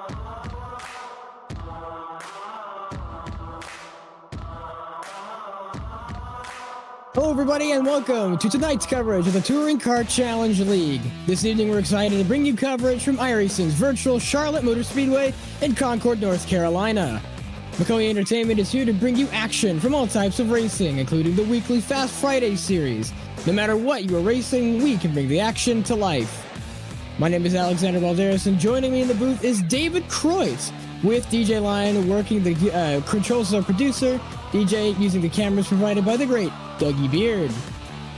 Hello everybody and welcome to tonight's coverage of the Touring Kart Championship League. This evening we're excited to bring you coverage from iRacing's virtual Charlotte Motor Speedway in Concord, North Carolina. Maconi Entertainment is here to bring you action from all types of racing, including the weekly Fast Friday series. No matter what you are racing, we can bring the action to life. My name is Alexander Valderas, and joining me in the booth is David Kreutz, with DJ Lion working the controls as our producer, DJ using the cameras provided by the great Dougie Beard.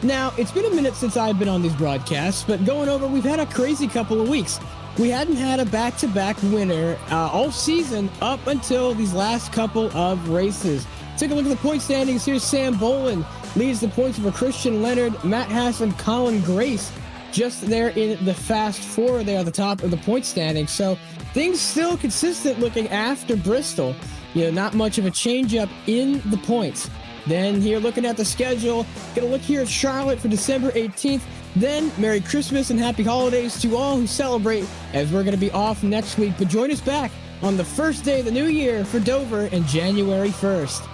Now, it's been a minute since I've been on these broadcasts, but going over, we've had a crazy couple of weeks. We hadn't had a back-to-back winner all season up until these last couple of races. Take a look at the point standings. Here's Sam Bolin leads the points over Christian Leonard, Matt Haas, and Colin Grace. Just there in the Fast Four there at the top of the point standings. So things still consistent looking after Bristol. You know, not much of a change-up in the points. Then here looking at the schedule, gonna look here at Charlotte for December 18th. Then Merry Christmas and Happy Holidays to all who celebrate, as we're gonna be off next week. But join us back on the first day of the new year for Dover and January 1st.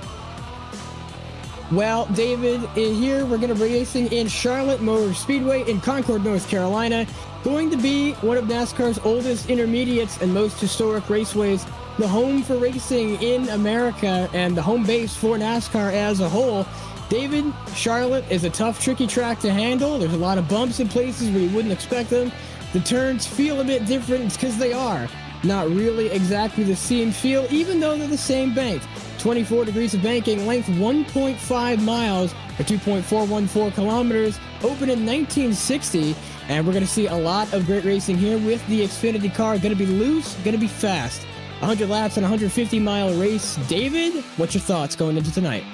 Well, David, here we're going to be racing in Charlotte Motor Speedway in Concord, North Carolina. Going to be one of NASCAR's oldest intermediates and most historic raceways, the home for racing in America and the home base for NASCAR as a whole. David, Charlotte is a tough, tricky track to handle. There's a lot of bumps in places where you wouldn't expect them. The turns feel a bit different because they are not really exactly the same feel, even though they're the same bank. 24 degrees of banking, length 1.5 miles or 2.414 kilometers, opened in 1960, and we're going to see a lot of great racing here with the Xfinity car. Going to be loose, going to be fast. 100 laps and 150-mile race. David, what's your thoughts going into tonight?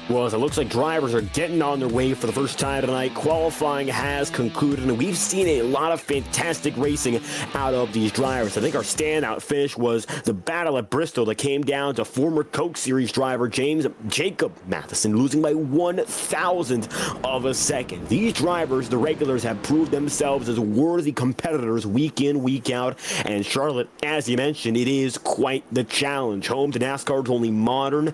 Well, as it looks like drivers are getting on their way for the first time tonight, qualifying has concluded, and we've seen a lot of fantastic racing out of these drivers. I think our standout finish was the battle at Bristol that came down to former Coke Series driver Jacob Matheson losing by 1,000th of a second. These drivers, the regulars, have proved themselves as worthy competitors week in, week out, and Charlotte, as you mentioned, it is quite the challenge. Home to NASCAR's only modern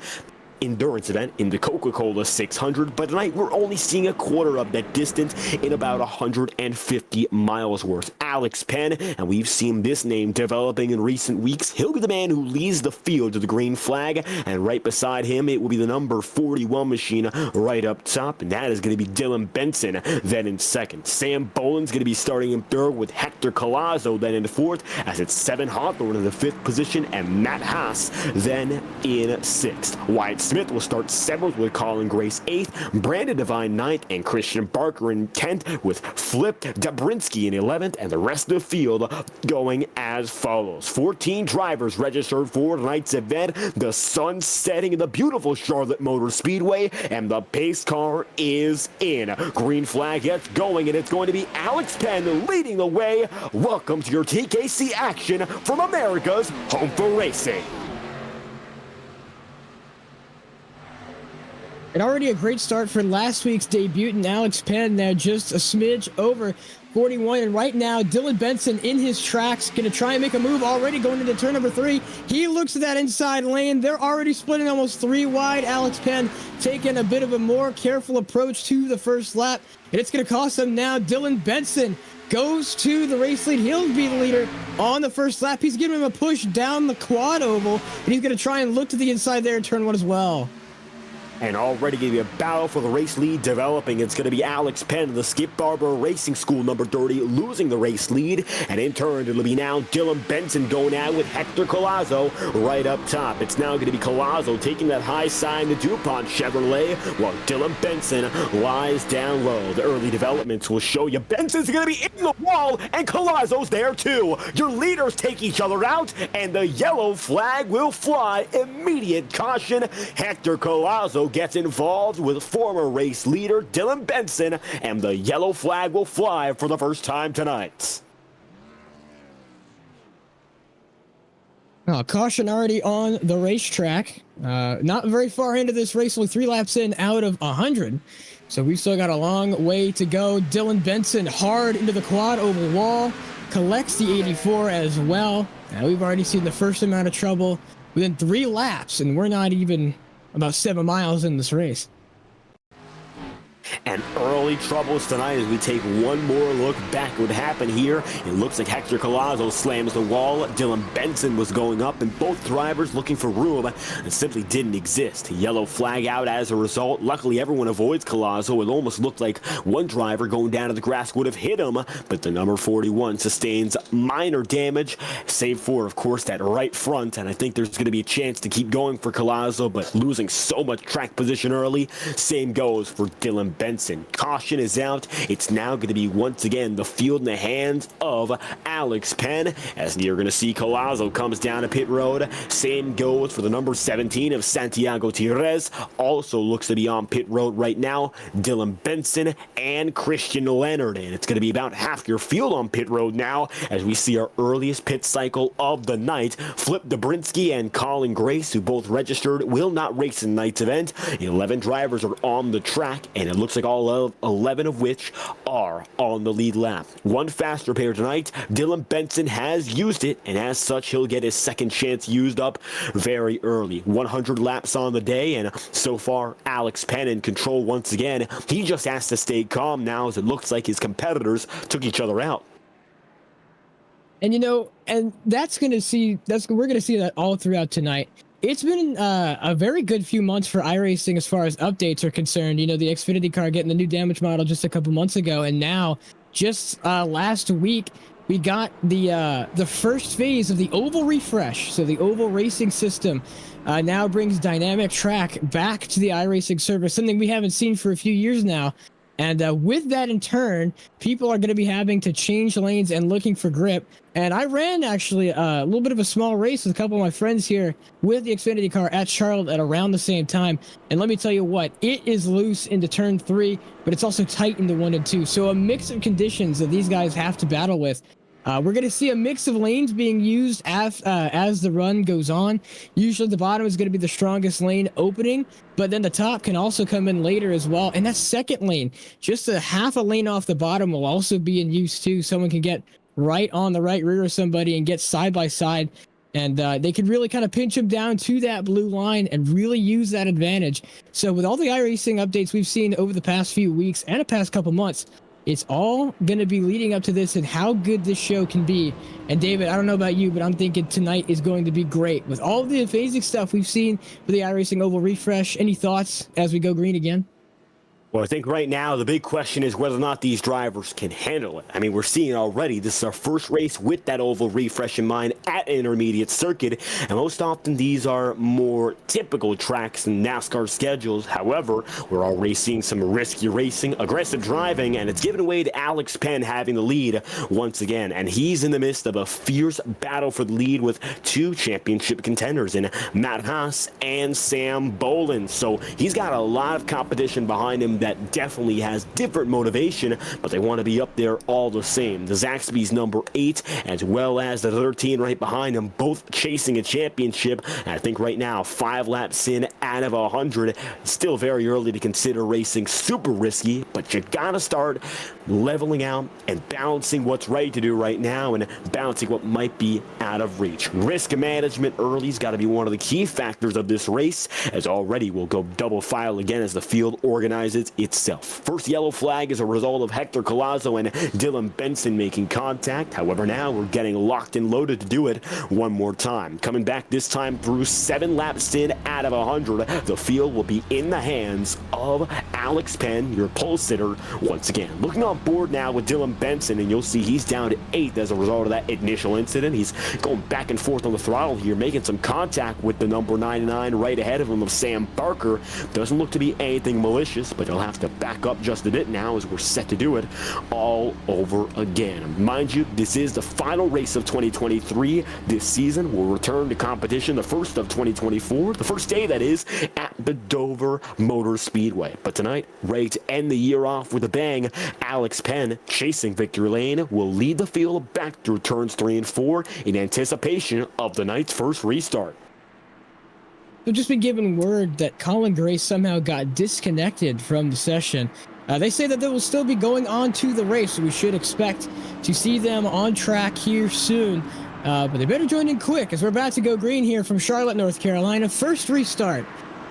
endurance event in the Coca-Cola 600, but tonight we're only seeing a quarter of that distance in about 150 miles worth. Alex Penn, and we've seen this name developing in recent weeks. He'll be the man who leads the field to the green flag, and right beside him it will be the number 41 machine right up top, and that is going to be Dylan Benson then in second. Sam Boland's going to be starting in third, with Hector Collazo then in fourth, as it's Seven Hawthorne in the fifth position, and Matt Haas then in sixth. Wyatt Smith will start seventh with Colin Grace eighth, Brandon Devine ninth, and Christian Barker in 10th, with Flip Dabrinsky in 11th, and the rest of the field going as follows. 14 drivers registered for tonight's event. The sun setting in the beautiful Charlotte Motor Speedway, and the pace car is in. Green flag gets going, and it's going to be Alex Penn leading the way. Welcome to your TKC action from America's home for racing. And already a great start for last week's debutant Alex Penn there, just a smidge over 41. And right now, Dylan Benson in his tracks, going to try and make a move already going into turn number 3. He looks at that inside lane. They're already splitting almost 3 wide. Alex Penn taking a bit of a more careful approach to the first lap. And it's going to cost him now. Dylan Benson goes to the race lead. He'll be the leader on the first lap. He's giving him a push down the quad oval. And he's going to try and look to the inside there in turn 1 as well. And already giving a battle for the race lead developing. It's going to be Alex Penn of the Skip Barber Racing School number 30 losing the race lead. And in turn, it'll be now Dylan Benson going out with Hector Collazo right up top. It's now going to be Collazo taking that high side in the DuPont Chevrolet, while Dylan Benson lies down low. The early developments will show you Benson's going to be in the wall, and Collazo's there too. Your leaders take each other out, and the yellow flag will fly. Immediate caution. Hector Collazo gets involved with former race leader Dylan Benson, and the yellow flag will fly for the first time tonight. Caution already on the racetrack. Not very far into this race, only 3 laps in out of 100. So we've still got a long way to go. Dylan Benson hard into the quad oval wall. collects the 84 as well. Now, we've already seen the first amount of trouble within 3 laps, and we're not even about 7 miles in this race. And early troubles tonight as we take one more look back at what happened here. It looks like Hector Collazo slams the wall. Dylan Benson was going up, and both drivers looking for room that simply didn't exist. Yellow flag out as a result. Luckily, everyone avoids Collazo. It almost looked like one driver going down to the grass would have hit him, but the number 41 sustains minor damage, save for, of course, that right front. And I think there's going to be a chance to keep going for Collazo, but losing so much track position early. Same goes for Dylan Benson. Caution is out. It's now going to be once again the field in the hands of Alex Penn, as you're going to see Collazo comes down to pit road. Same goes for the number 17 of Santiago Tires. Also looks to be on pit road right now. Dylan Benson and Christian Leonard. And it's going to be about half your field on pit road now as we see our earliest pit cycle of the night. Flip Dobrinsky and Colin Grace, who both registered, will not race in tonight's event. 11 drivers are on the track, and it looks like all 11 of which are on the lead lap. One fast repair tonight. Dylan Benson has used it, and as such, he'll get his second chance used up very early. 100 laps on the day, and so far, Alex Penn in control once again. He just has to stay calm now, as it looks like his competitors took each other out. And and we're going to see that all throughout tonight. It's been a very good few months for iRacing as far as updates are concerned. The Xfinity car getting the new damage model just a couple months ago, and now just last week we got the first phase of the oval refresh. So the oval racing system now brings dynamic track back to the iRacing service, something we haven't seen for a few years now. And with that, in turn, people are going to be having to change lanes and looking for grip. And I ran actually a little bit of a small race with a couple of my friends here with the Xfinity car at Charlotte at around the same time. And let me tell you what, it is loose into turn 3, but it's also tight into 1 and 2. So a mix of conditions that these guys have to battle with. We're going to see a mix of lanes being used as the run goes on. Usually the bottom is going to be the strongest lane opening, but then the top can also come in later as well. And that second lane, just a half a lane off the bottom, will also be in use too. Someone can get right on the right rear of somebody and get side by side. And they can really kind of pinch them down to that blue line and really use that advantage. So with all the iRacing updates we've seen over the past few weeks and the past couple months, it's all going to be leading up to this and how good this show can be. And David, I don't know about you, but I'm thinking tonight is going to be great. With all the amazing stuff we've seen for the iRacing Oval Refresh, any thoughts as we go green again? Well, I think right now the big question is whether or not these drivers can handle it. I mean, we're seeing already this is our first race with that oval refresh in mind at an intermediate circuit, and most often these are more typical tracks in NASCAR schedules. However, we're already seeing some risky racing, aggressive driving, and it's given way to Alex Penn having the lead once again. And he's in the midst of a fierce battle for the lead with 2 championship contenders in Matt Haas and Sam Bolin. So he's got a lot of competition behind him that definitely has different motivation, but they want to be up there all the same. The Zaxby's number 8, as well as the 13 right behind him, both chasing a championship. And I think right now, 5 laps in out of 100, still very early to consider racing super risky, but you gotta start leveling out and balancing what's right to do right now and balancing what might be out of reach. Risk management early's got to be one of the key factors of this race, as already we'll go double file again as the field organizes itself. First yellow flag is a result of Hector Collazo and Dylan Benson making contact. However, now we're getting locked and loaded to do it one more time. Coming back this time through 7 laps in out of 100, the field will be in the hands of Alex Penn, your pole sitter, once again. Looking on board now with Dylan Benson, and you'll see he's down to 8th as a result of that initial incident. He's going back and forth on the throttle here, making some contact with the number 99 right ahead of him of Sam Barker. Doesn't look to be anything malicious, but he'll have to back up just a bit now as we're set to do it all over again. Mind you, this is the final race of 2023. This season will return to competition the first of 2024, the first day that is, at the Dover Motor Speedway. But tonight, ready to end the year off with a bang, Alex Penn, chasing victory lane, will lead the field back through turns 3 and 4 in anticipation of the night's first restart. We've just been given word that Colin Grace somehow got disconnected from the session. They say that they will still be going on to the race, so we should expect to see them on track here soon. But they better join in quick, as we're about to go green here from Charlotte, North Carolina. First restart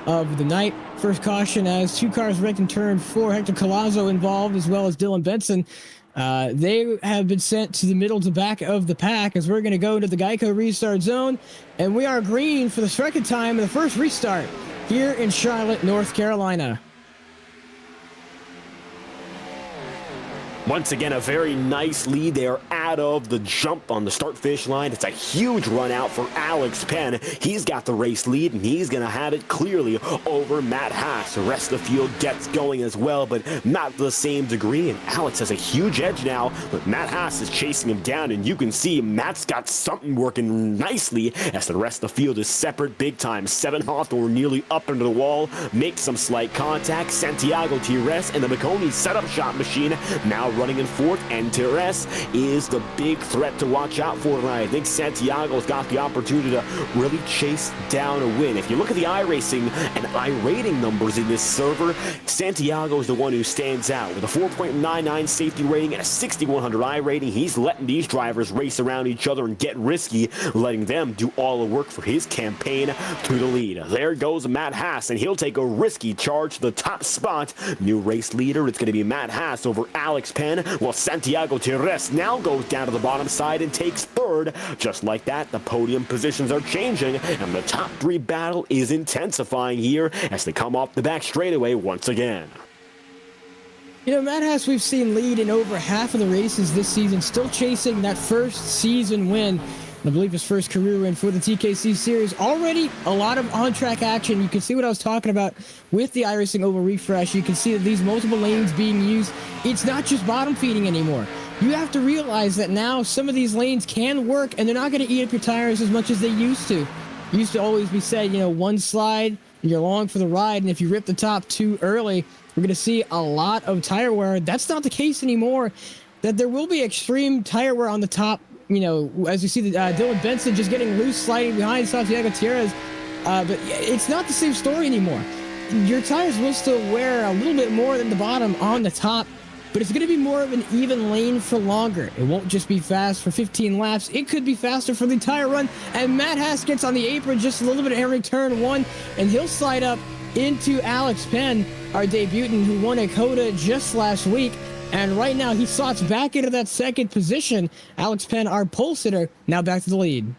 of the night. First caution as 2 cars wrecked in turn 4. Hector Collazo involved, as well as Dylan Benson. They have been sent to the middle to back of the pack, as we're going to go into the Geico restart zone. And we are green for the second time in the first restart here in Charlotte, North Carolina. Once again, a very nice lead there out of the jump on the start-finish line. It's a huge run out for Alex Penn. He's got the race lead, and he's going to have it clearly over Matt Haas. The rest of the field gets going as well, but not to the same degree. And Alex has a huge edge now, but Matt Haas is chasing him down, and you can see Matt's got something working nicely as the rest of the field is separate big time. 7 Hawthorne nearly up into the wall, makes some slight contact. Santiago Tires and the Maconi setup shot machine now running in fourth, and Tires is the big threat to watch out for tonight. I think Santiago's got the opportunity to really chase down a win. If you look at the iRacing and iRating numbers in this server, Santiago is the one who stands out with a 4.99 safety rating and a 6,100 iRating. He's letting these drivers race around each other and get risky, letting them do all the work for his campaign to the lead. There goes Matt Haas, and he'll take a risky charge to the top spot. New race leader, it's going to be Matt Haas over Alex Penn, while Santiago Tires now goes down to the bottom side and takes third. Just like that, the podium positions are changing, and the top 3 battle is intensifying here as they come off the back straightaway once again. You know, Matt Haas, we've seen lead in over half of the races this season, still chasing that first season win. I believe his first career win for the TKC Series. Already a lot of on-track action. You can see what I was talking about with the iRacing Oval Refresh. You can see that these multiple lanes being used. It's not just bottom feeding anymore. You have to realize that now some of these lanes can work, and they're not going to eat up your tires as much as they used to. It used to always be said, you know, one slide, you're along for the ride, and if you rip the top too early, we're going to see a lot of tire wear. That's not the case anymore. That there will be extreme tire wear on the top. You know, as you see the Dylan Benson just getting loose, sliding behind Santiago Tires. But it's not the same story anymore. Your tires will still wear a little bit more than the bottom on the top, but it's going to be more of an even lane for longer. It won't just be fast for 15 laps. It could be faster for the entire run. And Matt Haas gets on the apron just a little bit entering turn 1, and he'll slide up into Alex Penn, our debutant, who won a COTA just last week. And right now, he slots back into that second position. Alex Penn, our pole sitter, now back to the lead.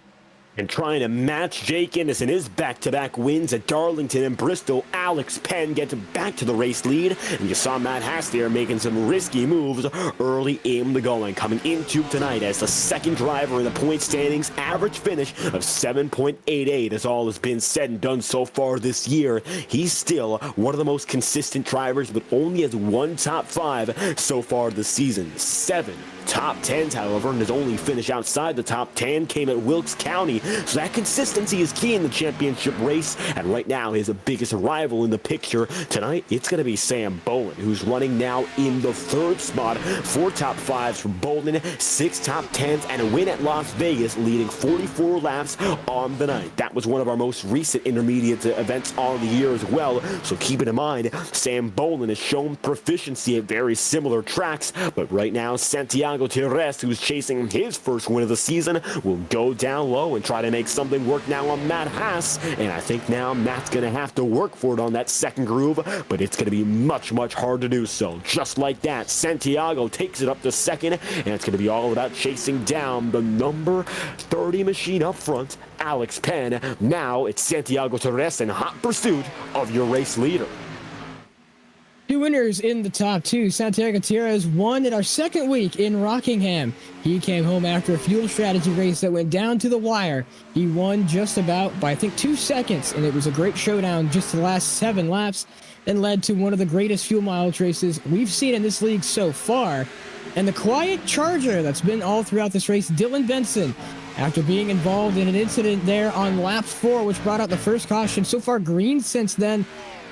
And trying to match Jake Innes in his back-to-back wins at Darlington and Bristol, Alex Penn gets back to the race lead. And you saw Matt Haas there making some risky moves early in the going. Coming into tonight as the second driver in the point standings, average finish of 7.88 as all has been said and done so far this year. He's still one of the most consistent drivers, but only has 1 top 5 so far this season. 7 top 10s, however, and his only finish outside the top 10 came at Wilkes County. So that consistency is key in the championship race, and right now his biggest rival in the picture tonight, it's going to be Sam Bolin, who's running now in the 3rd spot. 4 top 5s for Bolin, 6 top 10s, and a win at Las Vegas, leading 44 laps on the night. That was one of our most recent intermediate events on the year as well, so keep it in mind, Sam Bolin has shown proficiency at very similar tracks, but right now Santiago Tires, who's chasing his first win of the season, will go down low and try to make something work now on Matt Haas. And I think now Matt's going to have to work for it on that second groove, but it's going to be much, much hard to do so. Just like that, Santiago takes it up to second, and it's going to be all about chasing down the number 30 machine up front, Alex Penn. Now it's Santiago Tires in hot pursuit of your race leader. 2 winners in the top 2. Santiago Tires won in our second week in Rockingham. He came home after a fuel strategy race that went down to the wire. He won just about by, I think, 2 seconds, and it was a great showdown just the last 7 laps and led to one of the greatest fuel mileage races we've seen in this league so far. And the quiet charger that's been all throughout this race, Dylan Benson, after being involved in an incident there on lap 4, which brought out the first caution. So far green since then.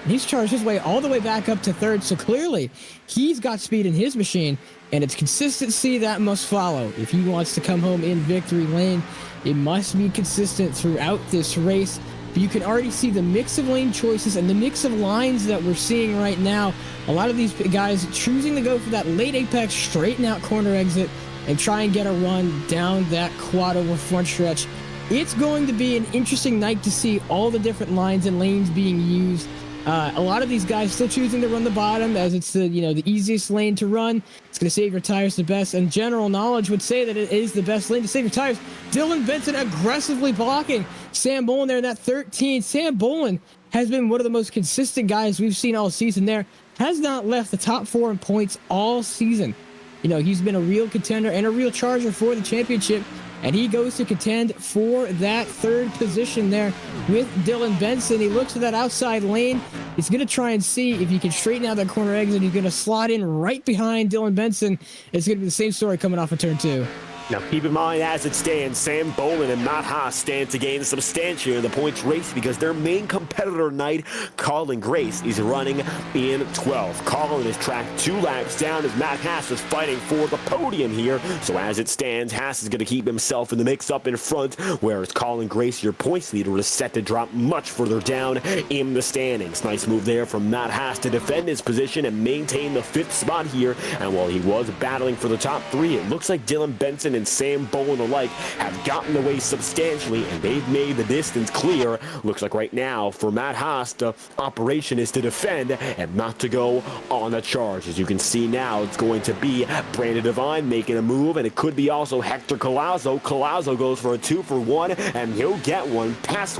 He's charged his way all the way back up to 3rd, so clearly he's got speed in his machine, and it's consistency that must follow. If he wants to come home in victory lane, it must be consistent throughout this race. but you can already see the mix of lane choices and the mix of lines that we're seeing right now. A lot of these guys choosing to go for that late apex, straighten out corner exit, and try and get a run down that quad over front stretch. It's going to be an interesting night to see all the different lines and lanes being used. A lot of these guys still choosing to run the bottom as it's the the easiest lane to run. It's going to save your tires the best, and general knowledge would say that it is the best lane to save your tires. Dylan Benson aggressively blocking Sam Bolin there in that 13. Sam Bolin has been one of the most consistent guys we've seen all season there. Has not left the top 4 in points all season. He's been a real contender and a real charger for the championship. And he goes to contend for that 3rd position there with Dylan Benson. He looks at that outside lane. He's going to try and see if he can straighten out that corner exit. He's going to slot in right behind Dylan Benson. It's going to be the same story coming off of turn 2. Now, keep in mind, as it stands, Sam Bolin and Matt Haas stand to gain substantially in the points race because their main competitor tonight, Colin Grace, is running in 12. Colin is tracked 2 laps down as Matt Haas is fighting for the podium here. So as it stands, Haas is going to keep himself in the mix up in front, whereas Colin Grace, your points leader, is set to drop much further down in the standings. Nice move there from Matt Haas to defend his position and maintain the 5th spot here. And while he was battling for the top 3, it looks like Dylan Benson and Sam Bolin alike have gotten away substantially, and they've made the distance clear. Looks like right now for Matt Haas, the operation is to defend and not to go on a charge. As you can see now, it's going to be Brandon Devine making a move, and it could be also Hector Collazo. Collazo goes for a 2-for-1, and he'll get one, pass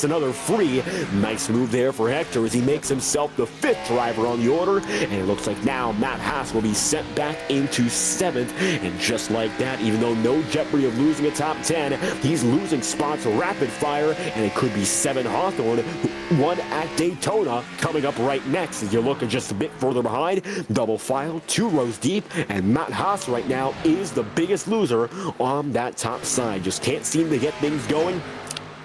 another free. Nice move there for Hector as he makes himself the 5th driver on the order, and it looks like now Matt Haas will be sent back into 7th, and just like that, even though no jeopardy of losing a top 10, he's losing spots rapid fire, and it could be 7 Hawthorne, who won at Daytona, coming up right next. As you look just a bit further behind, double file, 2 rows deep, and Matt Haas right now is the biggest loser on that top side. Just can't seem to get things going.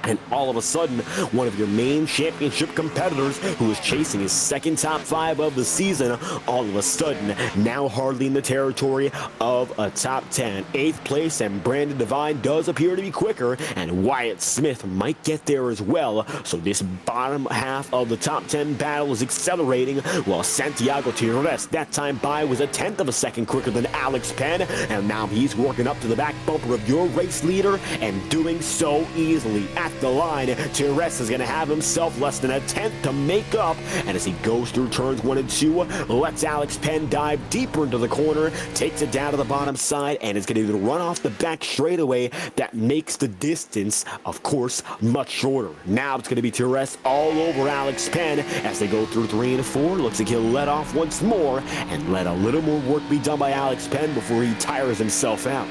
And all of a sudden, one of your main championship competitors, who is chasing his 2nd top 5 of the season, all of a sudden now hardly in the territory of a top 10. 8th place, and Brandon Devine does appear to be quicker, and Wyatt Smith might get there as well. So this bottom half of the top 10 battle is accelerating, while Santiago Tires, that time by, was a 1/10 of a second quicker than Alex Penn, and now he's working up to the back bumper of your race leader, and doing so easily. At the line, Tires is going to have himself less than a 1/10 to make up, and as he goes through turns 1 and 2, lets Alex Penn dive deeper into the corner, takes it down to the bottom side, and is going to run off the back straightaway. That makes the distance, of course, much shorter. Now it's going to be Tires all over Alex Penn as they go through 3 and 4. Looks like he'll let off once more and let a little more work be done by Alex Penn before he tires himself out.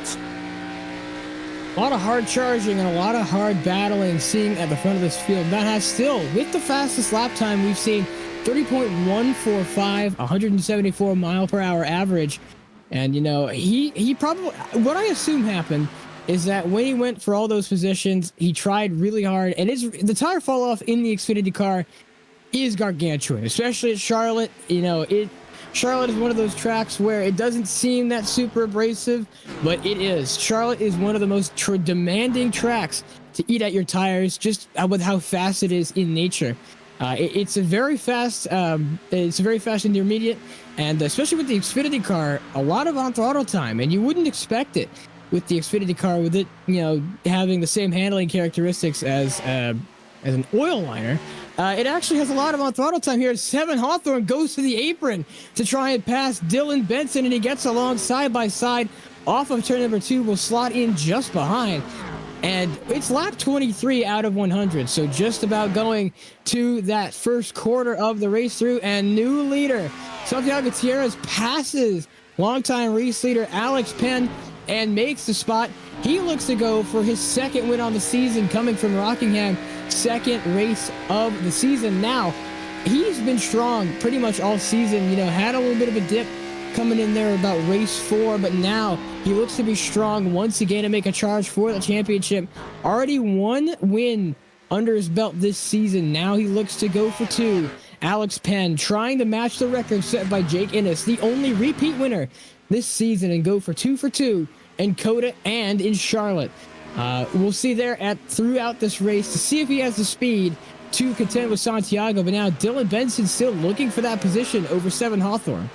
A lot of hard charging and a lot of hard battling seeing at the front of this field. Matt Haas still with the fastest lap time we've seen, 30.145, 174 mile per hour average. And he probably, what I assume happened is that when he went for all those positions, he tried really hard, and the tire fall off in the Xfinity car is gargantuan, especially at Charlotte. Charlotte is one of those tracks where it doesn't seem that super abrasive, but it is. Charlotte is one of the most demanding tracks to eat at your tires, just with how fast it is in nature. It's a very fast intermediate, and especially with the Xfinity car, a lot of on throttle time, and you wouldn't expect it with the Xfinity car, with it having the same handling characteristics as an oil liner. It actually has a lot of on throttle time here. 7 Hawthorne goes to the apron to try and pass Dylan Benson, and he gets along side by side off of turn number 2, will slot in just behind. And it's lap 23 out of 100, so just about going to that first quarter of the race through, and new leader Santiago Tires passes longtime race leader Alex Penn and makes the spot. He looks to go for his 2nd win on the season, coming from Rockingham, 2nd race of the season. Now, he's been strong pretty much all season, had a little bit of a dip coming in there about race 4, but now he looks to be strong once again to make a charge for the championship. Already 1 win under his belt this season. Now he looks to go for 2. Alex Penn trying to match the record set by Jake Innes, the only repeat winner this season, and go for 2 for 2 in Coda and in Charlotte. We'll see there throughout this race to see if he has the speed to contend with Santiago. But now Dylan Benson still looking for that position over 7 Hawthorne.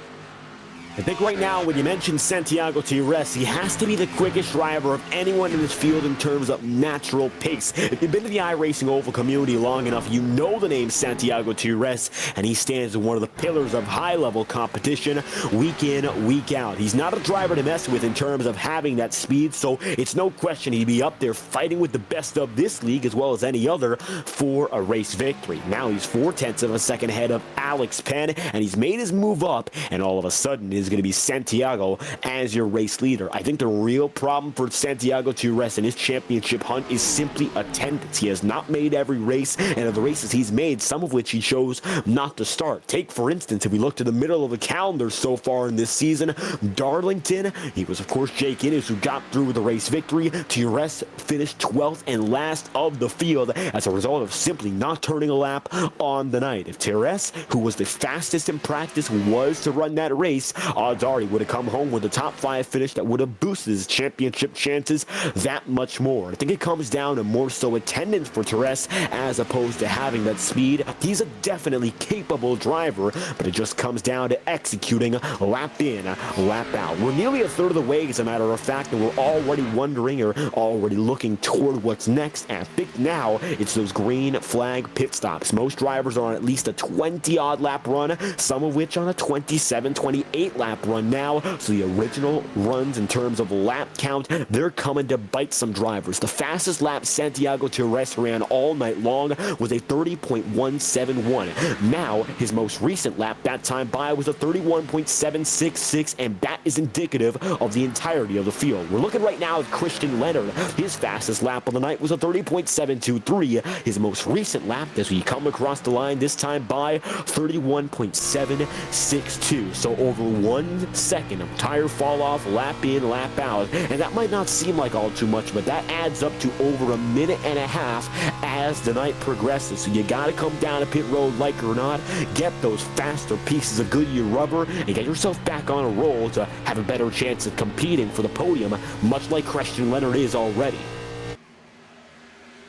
I think right now, when you mention Santiago Tires, he has to be the quickest driver of anyone in this field in terms of natural pace. If you've been to the iRacing Oval community long enough, you know the name Santiago Tires, and he stands as one of the pillars of high-level competition week in, week out. He's not a driver to mess with in terms of having that speed, so it's no question he'd be up there fighting with the best of this league as well as any other for a race victory. Now he's 0.4 of a second ahead of Alex Penn, and he's made his move up, and all of a sudden is going to be Santiago as your race leader. I think the real problem for Santiago Tires in his championship hunt is simply attendance. He has not made every race, and of the races he's made, some of which he chose not to start. Take, for instance, if we look to the middle of the calendar so far in this season, Darlington, he was, of course, Jake Innes who got through with the race victory. Tires finished 12th and last of the field as a result of simply not turning a lap on the night. If Tires, who was the fastest in practice, was to run that race, odds are he would have come home with a top 5 finish that would have boosted his championship chances that much more. I think it comes down to more so attendance for Tires as opposed to having that speed. He's a definitely capable driver, but it just comes down to executing lap in, lap out. We're nearly a third of the way, as a matter of fact, and we're already wondering or already looking toward what's next. And I think now it's those green flag pit stops. Most drivers are on at least a 20-odd lap run, some of which on a 27, 28 lap run now. So the original runs in terms of lap count, they're coming to bite some drivers. The fastest lap Santiago Tires ran all night long was a 30.171. Now, his most recent lap that time by was a 31.766, and that is indicative of the entirety of the field. We're looking right now at Christian Leonard. His fastest lap of the night was a 30.723. His most recent lap, as we come across the line this time by 31.762. So over 1 second of tire fall off, lap in, lap out. And that might not seem like all too much, but that adds up to over a minute and a half as the night progresses. So you got to come down to pit road, like it or not, get those faster pieces of Goodyear rubber, and get yourself back on a roll to have a better chance of competing for the podium, much like Christian Leonard is already.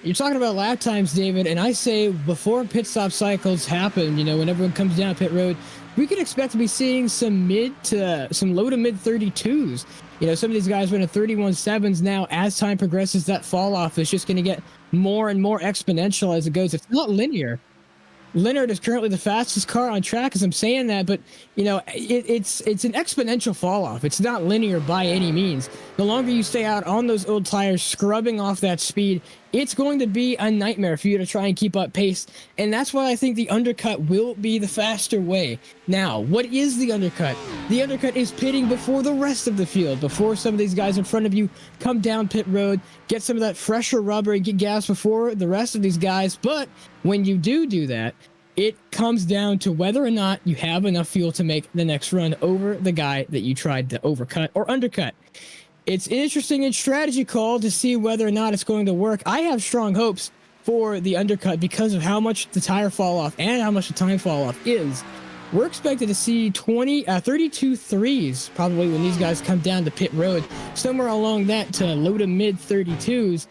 You're talking about lap times, David, and I say before pit stop cycles happen, when everyone comes down pit road, we could expect to be seeing some low to mid 32s. Some of these guys running 31.7s now. As time progresses, that fall off is just going to get more and more exponential as it goes. It's not linear. Leonard is currently the fastest car on track, as I'm saying that, but it's an exponential fall off. It's not linear by any means. The longer you stay out on those old tires, scrubbing off that speed, it's going to be a nightmare for you to try and keep up pace. And that's why I think the undercut will be the faster way. Now, what is the undercut? The undercut is pitting before the rest of the field, before some of these guys in front of you come down pit road, get some of that fresher rubber and get gas before the rest of these guys. But when you do that, it comes down to whether or not you have enough fuel to make the next run over the guy that you tried to overcut or undercut. It's an interesting strategy call to see whether or not it's going to work. I have strong hopes for the undercut because of how much the tire fall off and how much the time fall off is. We're expected to see 32 threes probably when these guys come down to pit road, somewhere along that to low to mid 32s.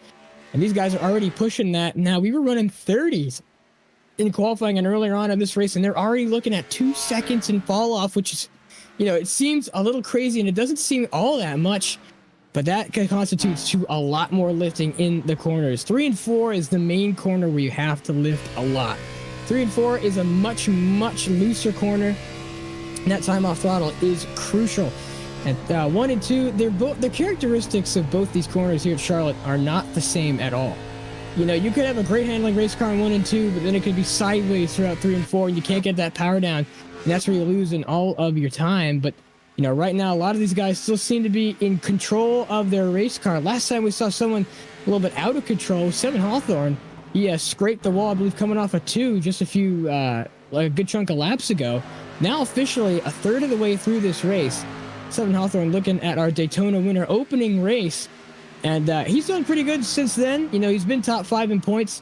And these guys are already pushing that. Now, we were running 30s in qualifying and earlier on in this race, and they're already looking at 2 seconds in fall off, which is, it seems a little crazy, and it doesn't seem all that much, but that constitutes to a lot more lifting in the corners. 3 and 4 is the main corner where you have to lift a lot. 3 and 4 is a much, much looser corner, and that time off throttle is crucial. And 1 and 2, the characteristics of both these corners here at Charlotte are not the same at all. You could have a great handling race car in 1 and 2, but then it could be sideways throughout 3 and 4, and you can't get that power down, and that's where you're losing all of your time. But right now, a lot of these guys still seem to be in control of their race car. Last time we saw someone a little bit out of control, 7 Hawthorne. He scraped the wall, I believe, coming off a 2 just a good chunk of laps ago. Now, officially, a third of the way through this race, 7 Hawthorne looking at our Daytona winner opening race. And he's done pretty good since then. He's been top 5 in points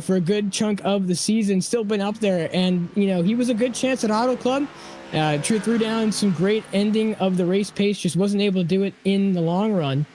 for a good chunk of the season, still been up there. And, he was a good chance at Auto Club. Threw down some great ending of the race pace, just wasn't able to do it in the long run.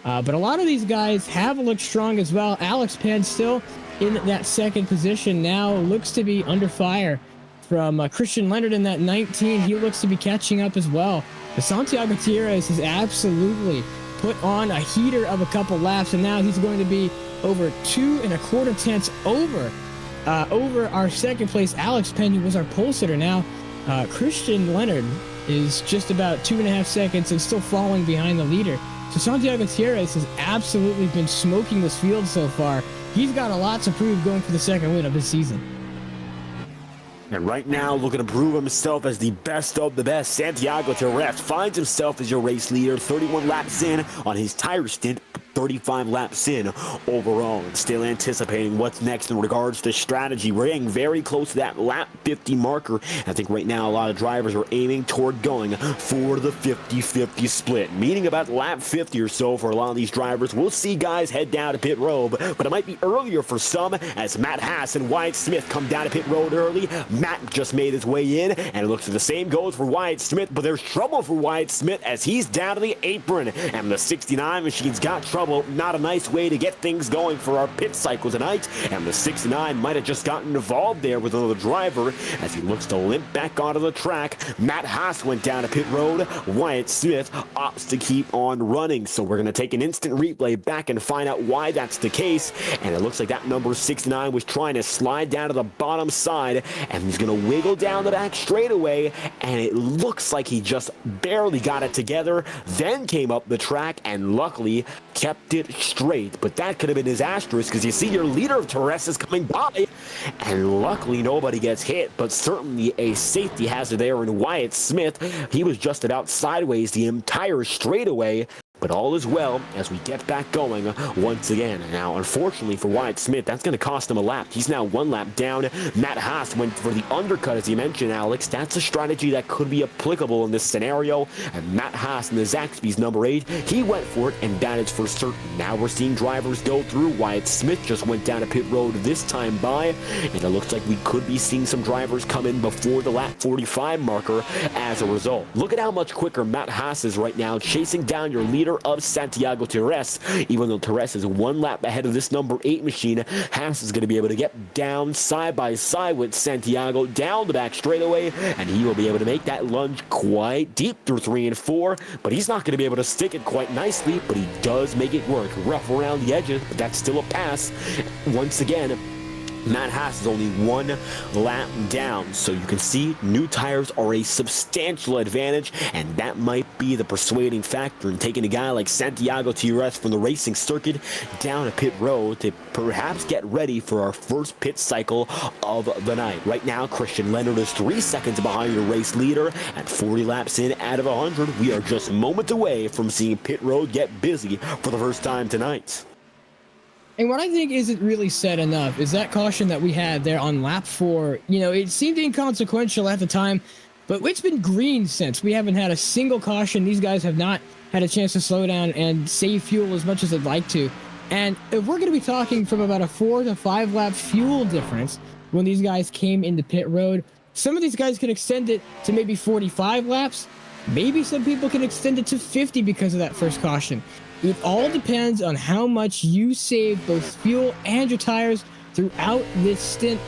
But a lot of these guys have looked strong as well. Alex Penn still in that second position now, looks to be under fire from Christian Leonard in that 19. He looks to be catching up as well. But Santiago Gutierrez has absolutely put on a heater of a couple laps, and now he's going to be over 2 1/4 tenths over our second place Alex Penn, who was our pole sitter. Now Christian Leonard is just about 2.5 seconds and still falling behind the leader. So Santiago Gutierrez has absolutely been smoking this field so far. He's got a lot to prove going for the second win of his season. And right now, looking to prove himself as the best of the best, Santiago Gutierrez finds himself as your race leader, 31 laps in on his tire stint, 35 laps in overall. And still anticipating what's next in regards to strategy. We're getting very close to that lap 50 marker. I think right now a lot of drivers are aiming toward going for the 50-50 split, meaning about lap 50 or so for a lot of these drivers. We'll see guys head down to pit road, but it might be earlier for some as Matt Haas and Wyatt Smith come down to pit road early. Matt just made his way in, and it looks like the same goes for Wyatt Smith, but there's trouble for Wyatt Smith as he's down to the apron, and the 69 machine's got trouble. Not a nice way to get things going for our pit cycle tonight, and the 69 might have just gotten involved there with another driver as he looks to limp back onto the track. Matt Haas went down to pit road. Wyatt Smith opts to keep on running, so we're going to take an instant replay back and find out why that's the case, and it looks like that number 69 was trying to slide down to the bottom side, and he's going to wiggle down the back straightaway, and it looks like he just barely got it together, then came up the track and luckily kept it straight. But that could have been disastrous because you see your leader of Torres is coming by, and luckily nobody gets hit, but certainly a safety hazard there in Wyatt Smith. He was just about sideways the entire straightaway. But all is well as we get back going once again. Now, unfortunately for Wyatt Smith, that's going to cost him a lap. He's now 1 lap down. Matt Haas went for the undercut, as you mentioned, Alex. That's a strategy that could be applicable in this scenario. And Matt Haas in the Zaxby's number 8, he went for it, and that is for certain. Now we're seeing drivers go through. Wyatt Smith just went down to pit road this time by, and it looks like we could be seeing some drivers come in before the lap 45 marker as a result. Look at how much quicker Matt Haas is right now, chasing down your leader of Santiago Gutierrez. Even though Gutierrez is 1 lap ahead of this number 8 machine, Haas is going to be able to get down side by side with Santiago down the back straightaway, and he will be able to make that lunge quite deep through 3 and 4, but he's not going to be able to stick it quite nicely, but he does make it work. Rough around the edges, but that's still a pass. Once again, Matt Haas is only 1 lap down, so you can see new tires are a substantial advantage, and that might be the persuading factor in taking a guy like Santiago Gutierrez from the racing circuit down a pit road to perhaps get ready for our first pit cycle of the night. Right now, Christian Leonard is 3 seconds behind your race leader at 40 laps in out of 100. We are just moments away from seeing pit road get busy for the first time tonight. And what I think isn't really said enough is that caution that we had there on lap 4. You know, it seemed inconsequential at the time, but it's been green since. We haven't had a single caution. These guys have not had a chance to slow down and save fuel as much as they'd like to. And if we're going to be talking from about a 4 to 5 lap fuel difference when these guys came into pit road, some of these guys can extend it to maybe 45 laps. Maybe some people can extend it to 50 because of that first caution. It all depends on how much you save both fuel and your tires throughout this stint,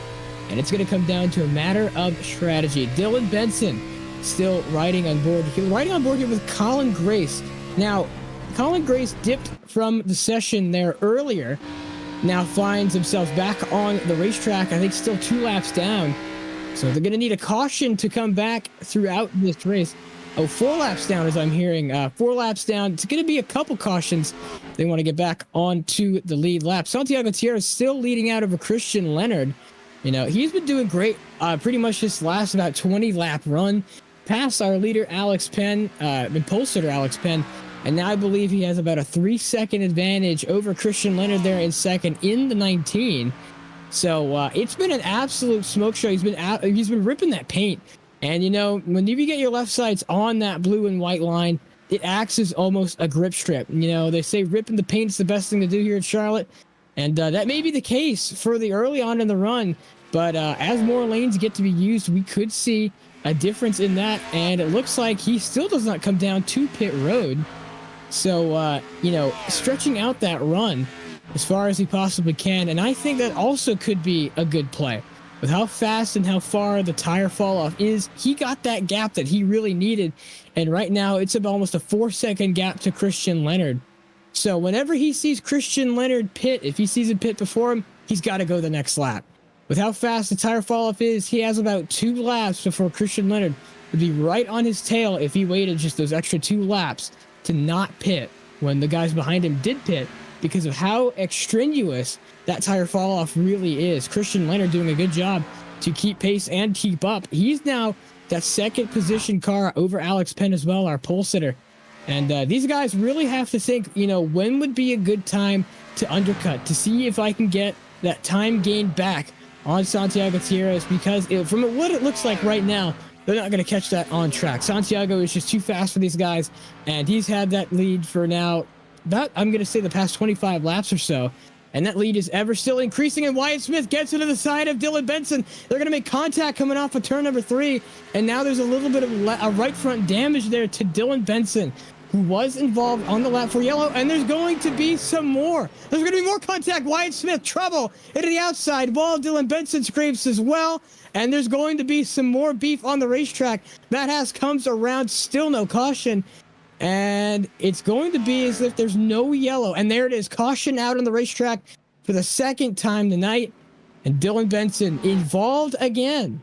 and it's going to come down to a matter of strategy. Dylan Benson still riding on board. He's riding on board here with Colin Grace. Now, Colin Grace dipped from the session there earlier, now finds himself back on the racetrack, I think still 2 laps down. So they're going to need a caution to come back throughout this race. Oh, 4 laps down, as I'm hearing. 4 laps down. It's going to be a couple cautions. They want to get back onto the lead lap. Santiago Gutierrez still leading out over Christian Leonard. You know, he's been doing great pretty much this last about 20-lap run. Past our leader, Alex Penn, pole sitter Alex Penn. And now I believe he has about a 3-second advantage over Christian Leonard there in second in the 19. So it's been an absolute smoke show. He's been ripping that paint. And, you know, when you get your left sides on that blue and white line, it acts as almost a grip strip. You know, they say ripping the paint is the best thing to do here at Charlotte. And that may be the case for the early on in the run. But as more lanes get to be used, we could see a difference in that. And it looks like he still does not come down to pit road. So, stretching out that run as far as he possibly can. And I think that also could be a good play. With how fast and how far the tire fall off is, he got that gap that he really needed. And right now it's almost a 4-second gap to Christian Leonard. So whenever he sees Christian Leonard pit, if he sees him pit before him, he's got to go the next lap. With how fast the tire fall off is, he has about 2 laps before Christian Leonard would be right on his tail if he waited just those extra 2 laps to not pit when the guys behind him did pit, because of how extraneous that tire fall off really is. Christian Leonard doing a good job to keep pace and keep up. He's now that second position car over Alex Penn as well, our pole sitter. And these guys really have to think, when would be a good time to undercut, to see if I can get that time gain back on Santiago Gutierrez, because from what it looks like right now, they're not going to catch that on track. Santiago is just too fast for these guys, and he's had that lead for now I'm going to say the past 25 laps or so. And that lead is ever still increasing, and Wyatt Smith gets into the side of Dylan Benson. They're going to make contact coming off of turn number 3, and now there's a little bit of a right front damage there to Dylan Benson, who was involved on the lap for yellow, and there's going to be some more. There's going to be more contact. Wyatt Smith, trouble into the outside wall. Dylan Benson scrapes as well, and there's going to be some more beef on the racetrack. Matt Haas comes around, still no caution. And it's going to be as if there's no yellow. And there it is. Caution out on the racetrack for the second time tonight. And Dylan Benson involved again.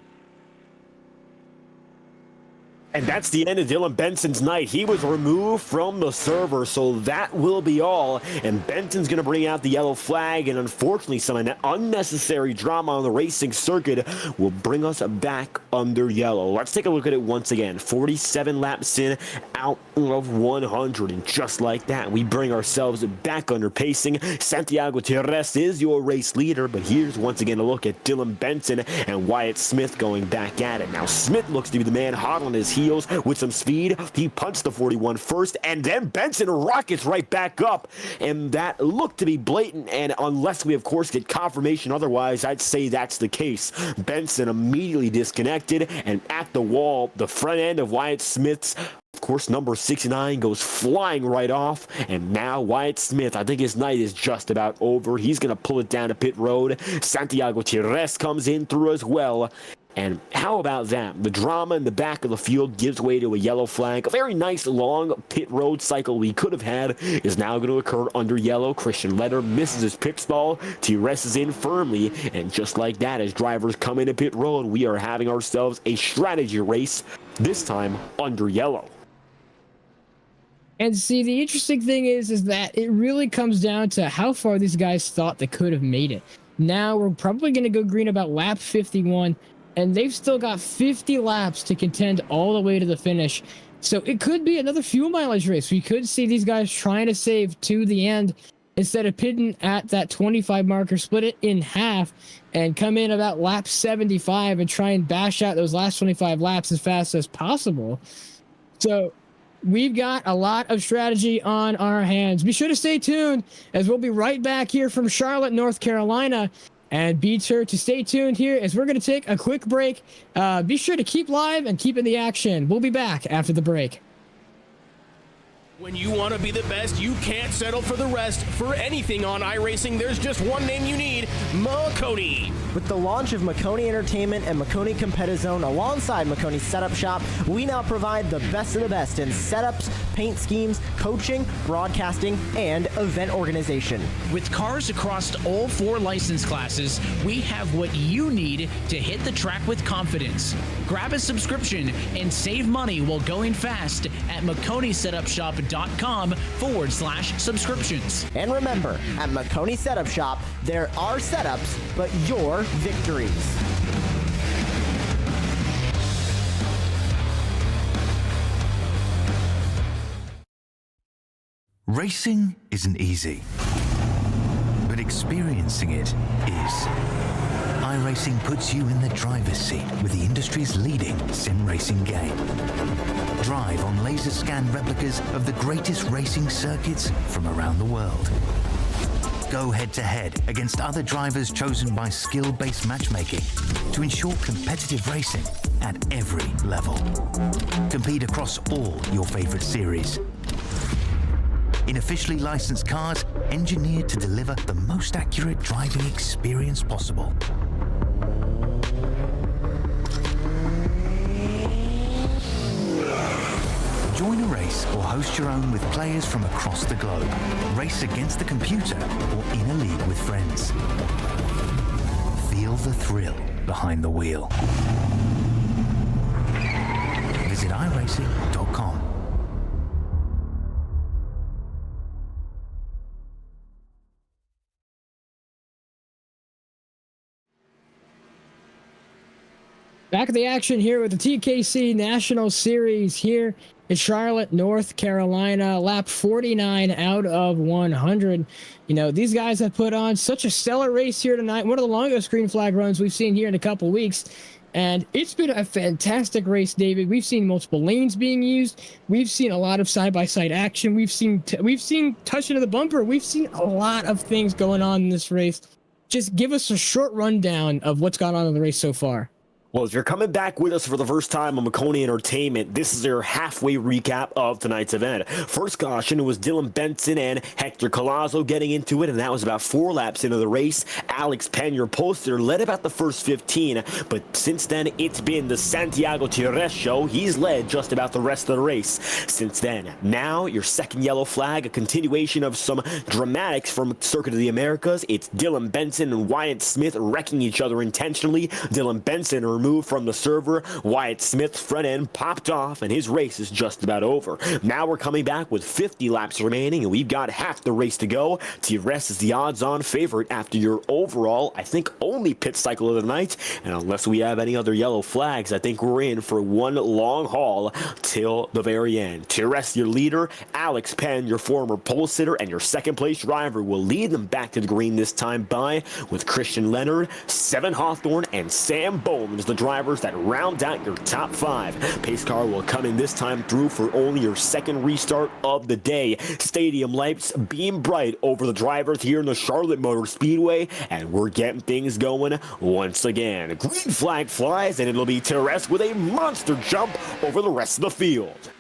And that's the end of Dylan Benson's night. He was removed from the server, so that will be all. And Benson's going to bring out the yellow flag, and unfortunately some unnecessary drama on the racing circuit will bring us back under yellow. Let's take a look at it once again. 47 laps in, out of 100, and just like that, we bring ourselves back under pacing. Santiago Gutierrez is your race leader, but here's once again a look at Dylan Benson and Wyatt Smith going back at it. Now, Smith looks to be the man hot on his heels with some speed. He punched the 41 first, and then Benson rockets right back up, and that looked to be blatant, and unless we of course get confirmation otherwise, I'd say that's the case. Benson immediately disconnected, and at the wall, the front end of Wyatt Smith's, of course, number 69 goes flying right off, and now Wyatt Smith, I think his night is just about over. He's going to pull it down to pit road. Santiago Gutierrez comes in through as well. And how about that? The drama in the back of the field gives way to a yellow flag. A very nice long pit road cycle we could have had is now going to occur under yellow. Christian Leonard misses his pit stall. T-Rest is in firmly. And just like that, as drivers come into pit road, we are having ourselves a strategy race, this time under yellow. And see, the interesting thing is that it really comes down to how far these guys thought they could have made it. Now we're probably going to go green about lap 51. And they've still got 50 laps to contend all the way to the finish. So it could be another fuel mileage race. We could see these guys trying to save to the end instead of pitting at that 25 marker, split it in half and come in about lap 75 and try and bash out those last 25 laps as fast as possible. So we've got a lot of strategy on our hands. Be sure to stay tuned, as we'll be right back here from Charlotte, North Carolina. And be sure to stay tuned here as we're going to take a quick break. Be sure to keep live and keep in the action. We'll be back after the break. When you want to be the best, you can't settle for the rest. For anything on iRacing, there's just one name you need: Maconi. With the launch of Maconi Entertainment and Maconi Competizone alongside Maconi Setup Shop, we now provide the best of the best in setups, paint schemes, coaching, broadcasting, and event organization. With cars across all 4 license classes, we have what you need to hit the track with confidence. Grab a subscription and save money while going fast at MaconiSetupShop.com/subscriptions. And remember, at Maconi Setup Shop, there are setups, but your victories. Racing isn't easy, but experiencing it is. iRacing puts you in the driver's seat with the industry's leading sim racing game. Drive on laser scan replicas of the greatest racing circuits from around the world. Go head-to-head against other drivers chosen by skill-based matchmaking to ensure competitive racing at every level. Compete across all your favorite series. in officially licensed cars engineered to deliver the most accurate driving experience possible. Join a race or host your own with players from across the globe. Race against the computer or in a league with friends. Feel the thrill behind the wheel. Visit iRacing.com. Back at the action here with the TKC National Series here in Charlotte, North Carolina. Lap 49 out of 100. You know, these guys have put on such a stellar race here tonight. One of the longest green flag runs we've seen here in a couple weeks. And it's been a fantastic race, David. We've seen multiple lanes being used. We've seen a lot of side-by-side action. We've seen touch into the bumper. We've seen a lot of things going on in this race. Just give us a short rundown of what's gone on in the race so far. Well, if you're coming back with us for the first time on Maconi Entertainment, this is your halfway recap of tonight's event. First caution was Dylan Benson and Hector Collazo getting into it, and that was about 4 laps into the race. Alex Penn, your poster, led about the first 15, but since then, it's been the Santiago Tires show. He's led just about the rest of the race since then. Now, your second yellow flag, a continuation of some dramatics from Circuit of the Americas. It's Dylan Benson and Wyatt Smith wrecking each other intentionally. Dylan Benson removed from the server. Wyatt Smith's front end popped off, and his race is just about over. Now we're coming back with 50 laps remaining, and we've got half the race to go. Tires is the odds-on favorite after your overall, I think, only pit cycle of the night. And unless we have any other yellow flags, I think we're in for one long haul till the very end. Tires, your leader. Alex Penn, your former pole sitter, and your second-place driver will lead them back to the green this time by with Christian Leonard, Seven Hawthorne, and Sam Bowles, the drivers that round out your top 5. Pace car will come in this time through for only your second restart of the day. Stadium lights beam bright over the drivers here in the Charlotte Motor Speedway, and we're getting things going once again. Green flag flies, and it'll be Tires with a monster jump over the rest of the field.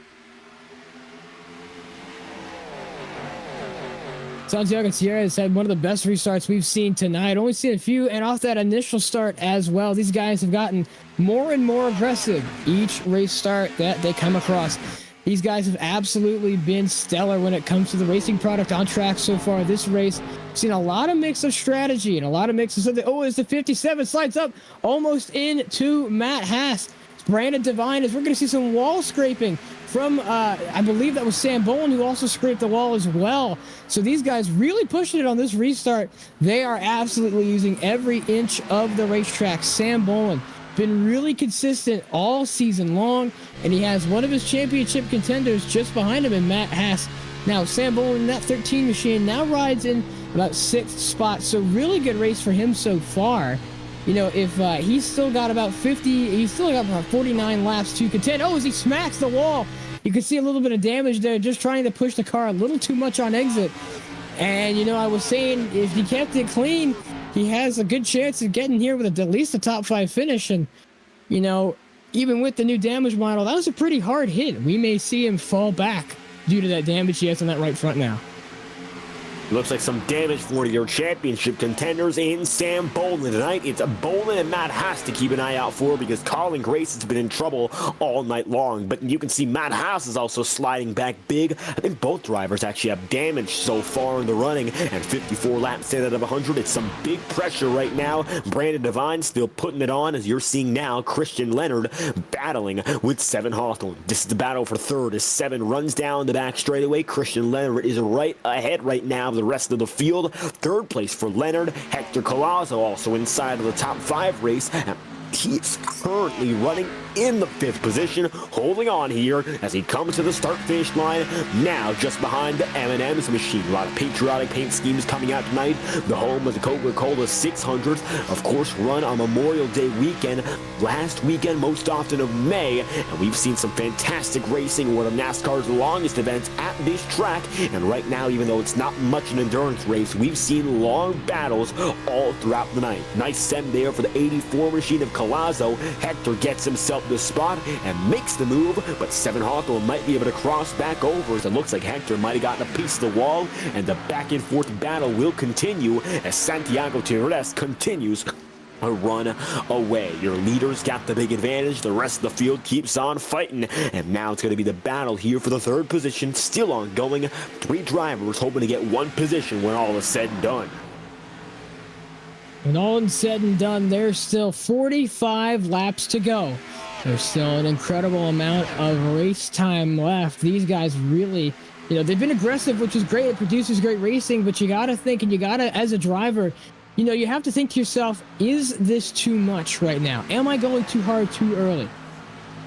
Santiago Tires had one of the best restarts we've seen tonight. Only seen a few, and off that initial start as well. These guys have gotten more and more aggressive each race start that they come across. These guys have absolutely been stellar when it comes to the racing product on track so far this race. Seen a lot of mix of strategy and a lot of mix of something. Oh, as the 57 slides up almost into Matt Haas. Brandon Devine, as we're going to see some wall scraping from, I believe that was Sam Bowen, who also scraped the wall as well. So these guys really pushing it on this restart. They are absolutely using every inch of the racetrack. Sam Bowen been really consistent all season long, and he has one of his championship contenders just behind him in Matt Haas. Now, Sam Bowen in that 13 machine now rides in about 6th spot, so really good race for him so far. You know, if he's still got about 50, he's still got about 49 laps to contend. Oh, as he smacks the wall, you can see a little bit of damage there, just trying to push the car a little too much on exit. And, you know, I was saying if he kept it clean, he has a good chance of getting here with at least a top 5 finish. And, you know, even with the new damage model, that was a pretty hard hit. We may see him fall back due to that damage he has on that right front now. Looks like some damage for your championship contenders in Sam Boland tonight. It's Boland and Matt Haas to keep an eye out for because Colin Grace has been in trouble all night long. But you can see Matt Haas is also sliding back big. I think both drivers actually have damage so far in the running. And 54 laps in out of 100. It's some big pressure right now. Brandon Devine still putting it on, as you're seeing now Christian Leonard battling with Seven Hawthorne. This is the battle for third as Seven runs down the back straightaway. Christian Leonard is right ahead right now of the rest of the field. Third place for Leonard. Hector Collazo also inside of the top 5 race. He's currently running in the 5th position, holding on here as he comes to the start-finish line, now just behind the M&M's machine. A lot of patriotic paint schemes coming out tonight. The home of the Coca-Cola 600th, of course, run on Memorial Day weekend, last weekend, most often of May, and we've seen some fantastic racing, one of NASCAR's longest events at this track, and right now, even though it's not much an endurance race, we've seen long battles all throughout the night. Nice send there for the 84 machine of Collazo. Hector gets himself the spot and makes the move, but 7 Hawthorne might be able to cross back over, as it looks like Hector might have gotten a piece of the wall, and the back and forth battle will continue as Santiago Tires continues a run away. Your leaders got the big advantage. The rest of the field keeps on fighting, and now it's going to be the battle here for the 3rd position, still ongoing. 3 drivers hoping to get 1 position when all is said and done. When all is said and done, there's still 45 laps to go. There's still an incredible amount of race time left. These guys really, they've been aggressive, which is great. It produces great racing, but you got to think, and you got to, as a driver, you have to think to yourself, is this too much right now? Am I going too hard too early?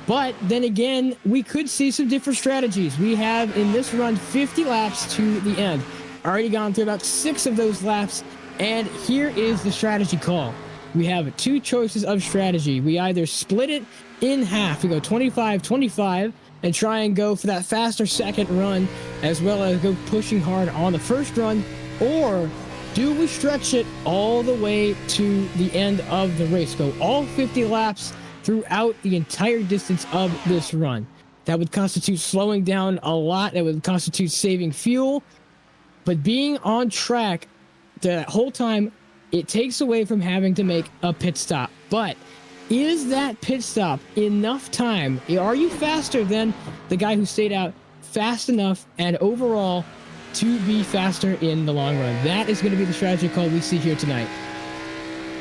But then again, we could see some different strategies. We have in this run 50 laps to the end. Already gone through about 6 of those laps, and here is the strategy call. We have 2 choices of strategy. We either split it in half. We go 25-25 and try and go for that faster second run, as well as go pushing hard on the first run, or do we stretch it all the way to the end of the race? Go all 50 laps throughout the entire distance of this run. That would constitute slowing down a lot. That would constitute saving fuel. But being on track the whole time, it takes away from having to make a pit stop. But is that pit stop enough time? Are you faster than the guy who stayed out fast enough and overall to be faster in the long run? That is going to be the strategy call we see here tonight.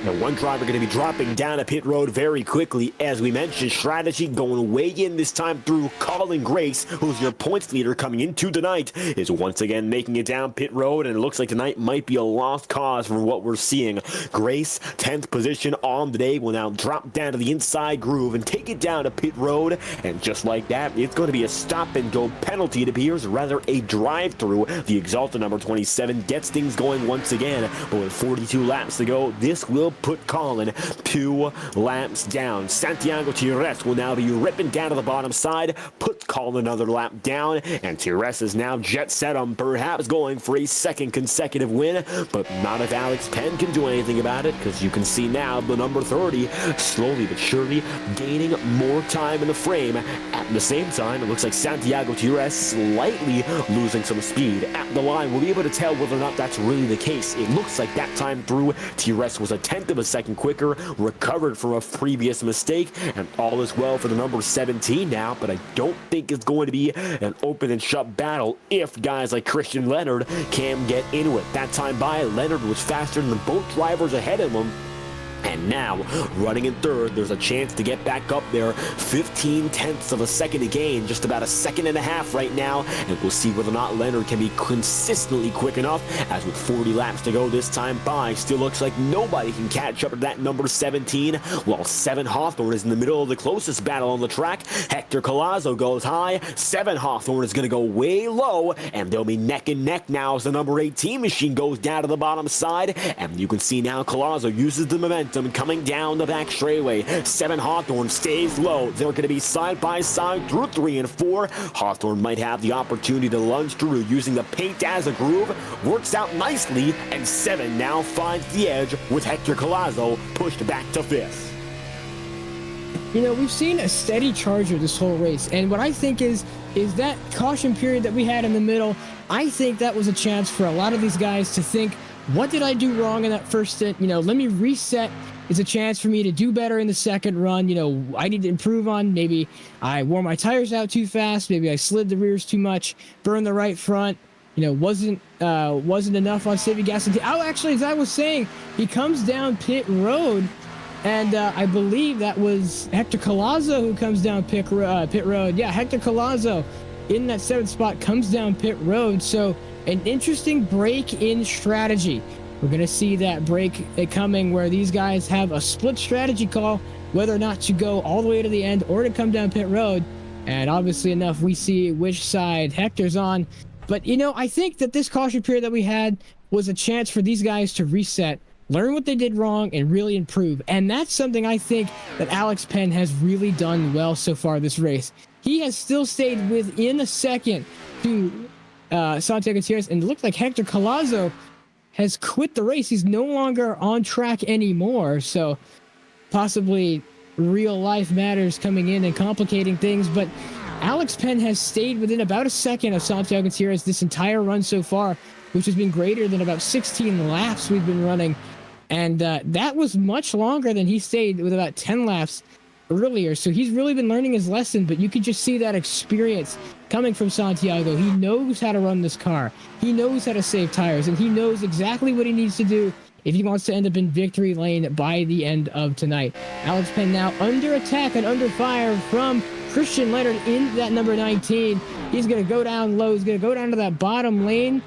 Now, one driver going to be dropping down a pit road very quickly. As we mentioned, strategy going way in this time through. Colin Grace, who's your points leader coming into tonight, is once again making it down pit road, and it looks like tonight might be a lost cause from what we're seeing. Grace, 10th position on the day, will now drop down to the inside groove and take it down to pit road, and just like that, it's going to be a stop-and-go penalty. It appears, rather a drive-through. The Exalted number 27 gets things going once again, but with 42 laps to go, this will put Colin 2 laps down. Santiago Tires will now be ripping down to the bottom side, puts Colin another lap down, and Tires is now jet set on perhaps going for a 2nd consecutive win, but not if Alex Penn can do anything about it, because you can see now the number 30 slowly but surely gaining more time in the frame. At the same time, it looks like Santiago Tires slightly losing some speed. At the line, we'll be able to tell whether or not that's really the case. It looks like that time through, Tires was a 10th of a second quicker, recovered from a previous mistake, and all is well for the number 17 now, but I don't think it's going to be an open and shut battle if guys like Christian Leonard can get into it. That time by, Leonard was faster than both drivers ahead of him, and now, running in 3rd, there's a chance to get back up there. 15/10 of a second to gain, just about a 1.5 seconds right now, and we'll see whether or not Leonard can be consistently quick enough, as with 40 laps to go this time by, still looks like nobody can catch up to that number 17, while 7 Hawthorne is in the middle of the closest battle on the track. Hector Collazo goes high, 7 Hawthorne is going to go way low, and they'll be neck and neck now as the number 18 machine goes down to the bottom side, and you can see now Collazo uses the momentum coming down the back straightaway. 7 Hawthorne stays low. They're going to be side by side through 3 and 4. Hawthorne might have the opportunity to lunge through using the paint as a groove. Works out nicely, and 7 now finds the edge with Hector Collazo pushed back to 5th. We've seen a steady charger this whole race, and what I think is that caution period that we had in the middle, I think that was a chance for a lot of these guys to think, what did I do wrong in that first stint? Let me reset. It's a chance for me to do better in the second run. I need to improve on, maybe I wore my tires out too fast. Maybe I slid the rears too much, burned the right front. Wasn't enough on saving gas. Actually, as I was saying, he comes down pit road, and I believe that was Hector Collazo who comes down pit road. Yeah, Hector Collazo in that 7th spot comes down pit road. So an interesting break in strategy. We're going to see that break coming where these guys have a split strategy call, whether or not to go all the way to the end or to come down pit road. And obviously enough, we see which side Hector's on. But, I think that this caution period that we had was a chance for these guys to reset, learn what they did wrong, and really improve. And that's something I think that Alex Penn has really done well so far this race. He has still stayed within a second to Santiago Tires, and it looks like Hector Collazo has quit the race. He's no longer on track anymore. So possibly real life matters coming in and complicating things, but Alex Penn has stayed within about a second of Santiago Gutierrez this entire run so far, which has been greater than about 16 laps we've been running. And that was much longer than he stayed with about 10 laps earlier. So he's really been learning his lesson, but you could just see that experience coming from Santiago. He knows how to run this car. He knows how to save tires, and he knows exactly what he needs to do if he wants to end up in victory lane by the end of tonight. Alex Penn now under attack and under fire from Christian Leonard in that number 19. He's going to go down low. He's going to go down to that bottom lane.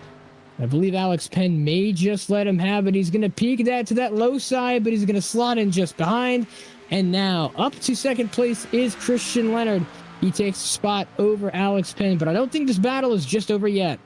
I believe Alex Penn may just let him have it. He's going to peek that to that low side, but he's going to slot in just behind. And now up to second place is Christian Leonard. He takes a spot over Alex Penn, but I don't think this battle is just over yet.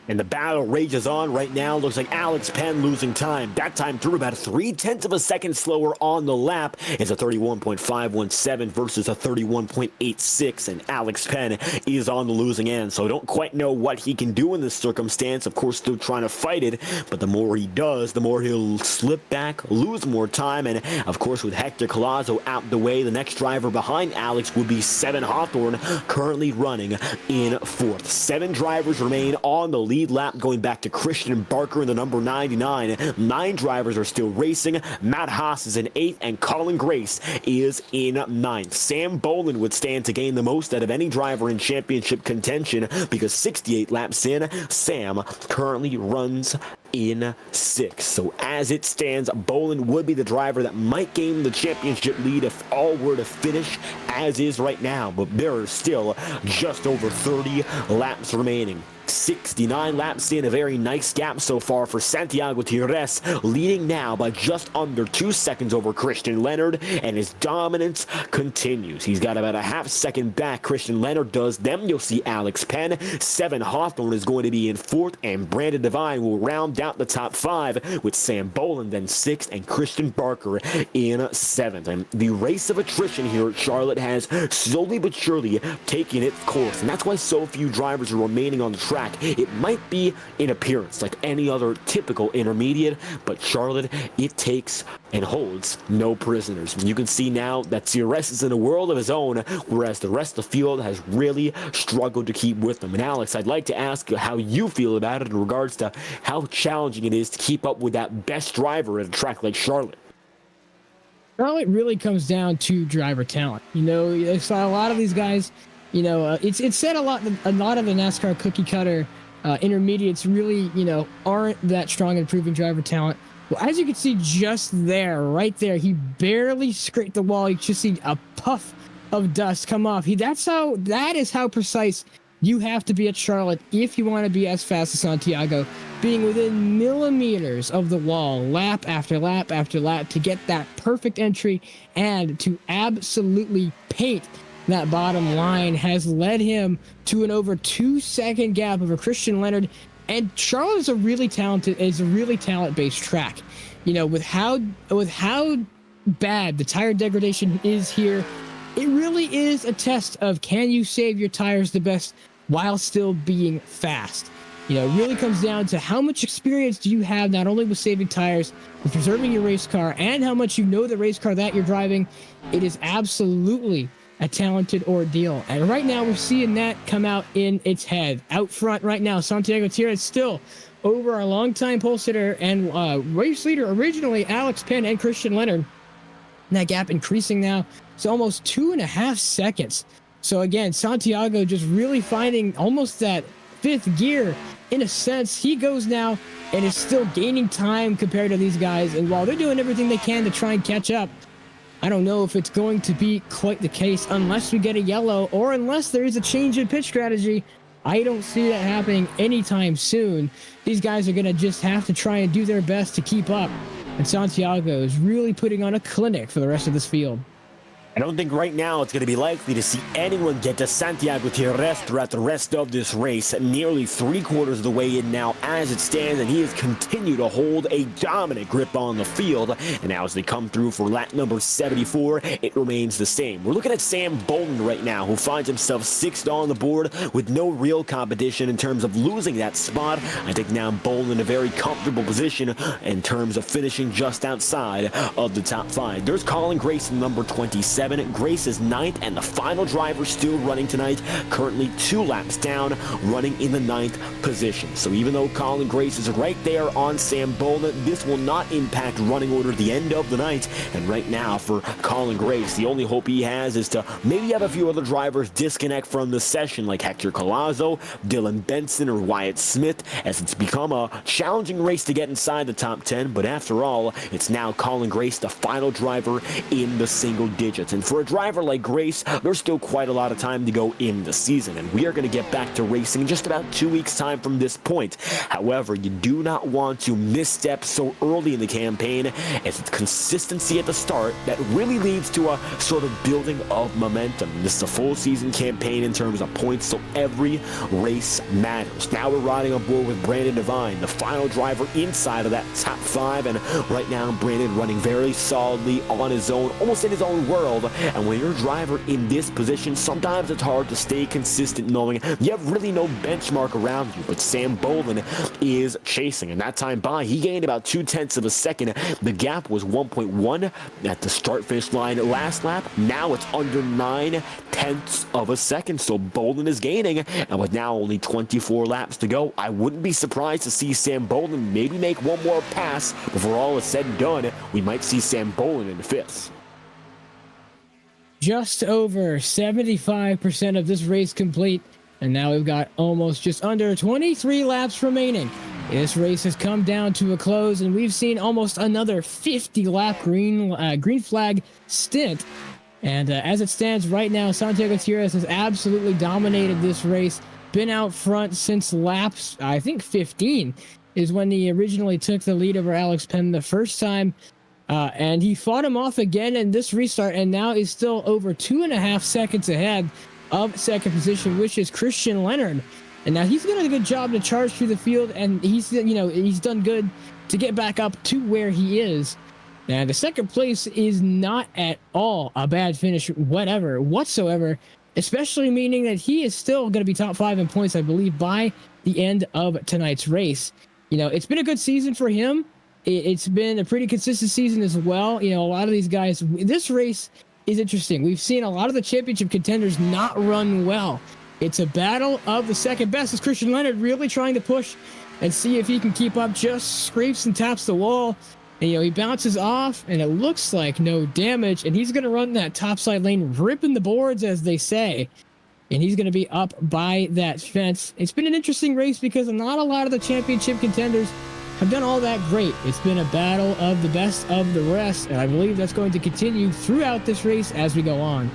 And the battle rages on right now. Looks like Alex Penn losing time. That time through about 0.3 of a second slower on the lap. It's a 31.517 versus a 31.86. And Alex Penn is on the losing end. So I don't quite know what he can do in this circumstance. Of course, still trying to fight it. But the more he does, the more he'll slip back, lose more time. And of course, with Hector Collazo out the way, the next driver behind Alex would be Seven Hawthorne, currently running in fourth. 7 drivers remain on the lead lap, going back to Christian Barker in the number 99. 9 drivers are still racing. Matt Haas is in 8th, and Colin Grace is in 9th. Sam Boland would stand to gain the most out of any driver in championship contention, because 68 laps in, Sam currently runs in 6th. So as it stands, Boland would be the driver that might gain the championship lead if all were to finish as is right now, but there are still just over 30 laps remaining. 69 laps in, a very nice gap so far for Santiago Gutierrez, leading now by just under 2 seconds over Christian Leonard, and his dominance continues. He's got about a half second back. Christian Leonard does. Then you'll see Alex Penn. Seven Hawthorne is going to be in 4th, and Brandon Devine will round out the top 5 with Sam Boland then 6th and Christian Barker in 7th. And the race of attrition here at Charlotte has slowly but surely taken its course, and that's why so few drivers are remaining on the track. It might be in appearance like any other typical intermediate, but Charlotte, it takes and holds no prisoners. You can see now that CRS is in a world of his own, whereas the rest of the field has really struggled to keep with them. And Alex, I'd like to ask you how you feel about it in regards to how challenging it is to keep up with that best driver at a track like Charlotte. Well, it really comes down to driver talent. You know, I saw a lot of these guys. You know, it's said a lot of the NASCAR cookie cutter intermediates really, you know, aren't that strong in proving driver talent. Well, as you can see just there, right there, he barely scraped the wall. You just see a puff of dust come off. That is how precise you have to be at Charlotte if you want to be as fast as Santiago, being within millimeters of the wall, lap after lap after lap, to get that perfect entry and to absolutely paint that bottom line has led him to an over 2 second gap over Christian Leonard. And Charlotte is a really talent-based track. You know, with how bad the tire degradation is here, it really is a test of, can you save your tires the best while still being fast? You know, it really comes down to how much experience do you have, not only with saving tires, with preserving your race car, and how much you know the race car that you're driving. It is absolutely a talented ordeal. And right now we're seeing that come out in its head. Out front right now, Santiago Gutierrez still over our longtime pole sitter and race leader originally, Alex Penn and Christian Leonard. And that gap increasing now. It's almost 2.5 seconds. So again, Santiago just really finding almost that 5th gear in a sense. He goes now and is still gaining time compared to these guys. And while they're doing everything they can to try and catch up, I don't know if it's going to be quite the case unless we get a yellow, or unless there is a change in pitch strategy. I don't see that happening anytime soon. These guys are going to just have to try and do their best to keep up. And Santiago is really putting on a clinic for the rest of this field. I don't think right now it's going to be likely to see anyone get to Santiago Tierres throughout the rest of this race. Nearly 3/4 of the way in now as it stands, and he has continued to hold a dominant grip on the field. And now as they come through for lap number 74, it remains the same. We're looking at Sam Bolden right now, who finds himself 6th on the board with no real competition in terms of losing that spot. I think now Bolden in a very comfortable position in terms of finishing just outside of the top 5. There's Colin Grace in number 27. Grace is 9th, and the final driver still running tonight, currently 2 laps down, running in the 9th position. So even though Colin Grace is right there on Sam Bolden, this will not impact running order at the end of the night. And right now for Colin Grace, the only hope he has is to maybe have a few other drivers disconnect from the session, like Hector Collazo, Dylan Benson, or Wyatt Smith, as it's become a challenging race to get inside the top 10. But after all, it's now Colin Grace, the final driver in the single digits. And for a driver like Grace, there's still quite a lot of time to go in the season, and we are going to get back to racing in just about 2 weeks' time from this point. However, you do not want to misstep so early in the campaign, as it's consistency at the start that really leads to a sort of building of momentum. This is a full season campaign in terms of points, so every race matters. Now we're riding on board with Brandon Devine, the final driver inside of that top 5, and right now Brandon running very solidly on his own, almost in his own world. And when you're a driver in this position, sometimes it's hard to stay consistent knowing you have really no benchmark around you. But Sam Bolden is chasing, and that time by, he gained about 0.2 of a second. The gap was 1.1 at the start-finish line last lap. Now it's under 0.9 of a second, so Bolden is gaining, and with now only 24 laps to go, I wouldn't be surprised to see Sam Bolden maybe make one more pass before all is said and done. We might see Sam Bolden in 5th. Just over 75% of this race complete, and now we've got almost just under 23 laps remaining. This race has come down to a close, and we've seen almost another 50-lap green flag stint. And as it stands right now, Santiago Tierres has absolutely dominated this race. Been out front since laps, I think 15 is when he originally took the lead over Alex Penn the first time. And he fought him off again in this restart, and now is still over 2.5 seconds ahead of second position, which is Christian Leonard. And now he's done a good job to charge through the field, and he's done good to get back up to where he is. Now the second place is not at all a bad finish, whatsoever, especially meaning that he is still going to be top 5 in points, I believe, by the end of tonight's race. It's been a good season for him. It's been a pretty consistent season as well. A lot of these guys, this race is interesting. We've seen a lot of the championship contenders not run well. It's a battle of the second best, as Christian Leonard really trying to push and see if he can keep up, just scrapes and taps the wall. And, he bounces off, and it looks like no damage, and he's going to run that topside lane, ripping the boards, as they say. And he's going to be up by that fence. It's been an interesting race because not a lot of the championship contenders have done all that great. It's been a battle of the best of the rest, and I believe that's going to continue throughout this race as we go on.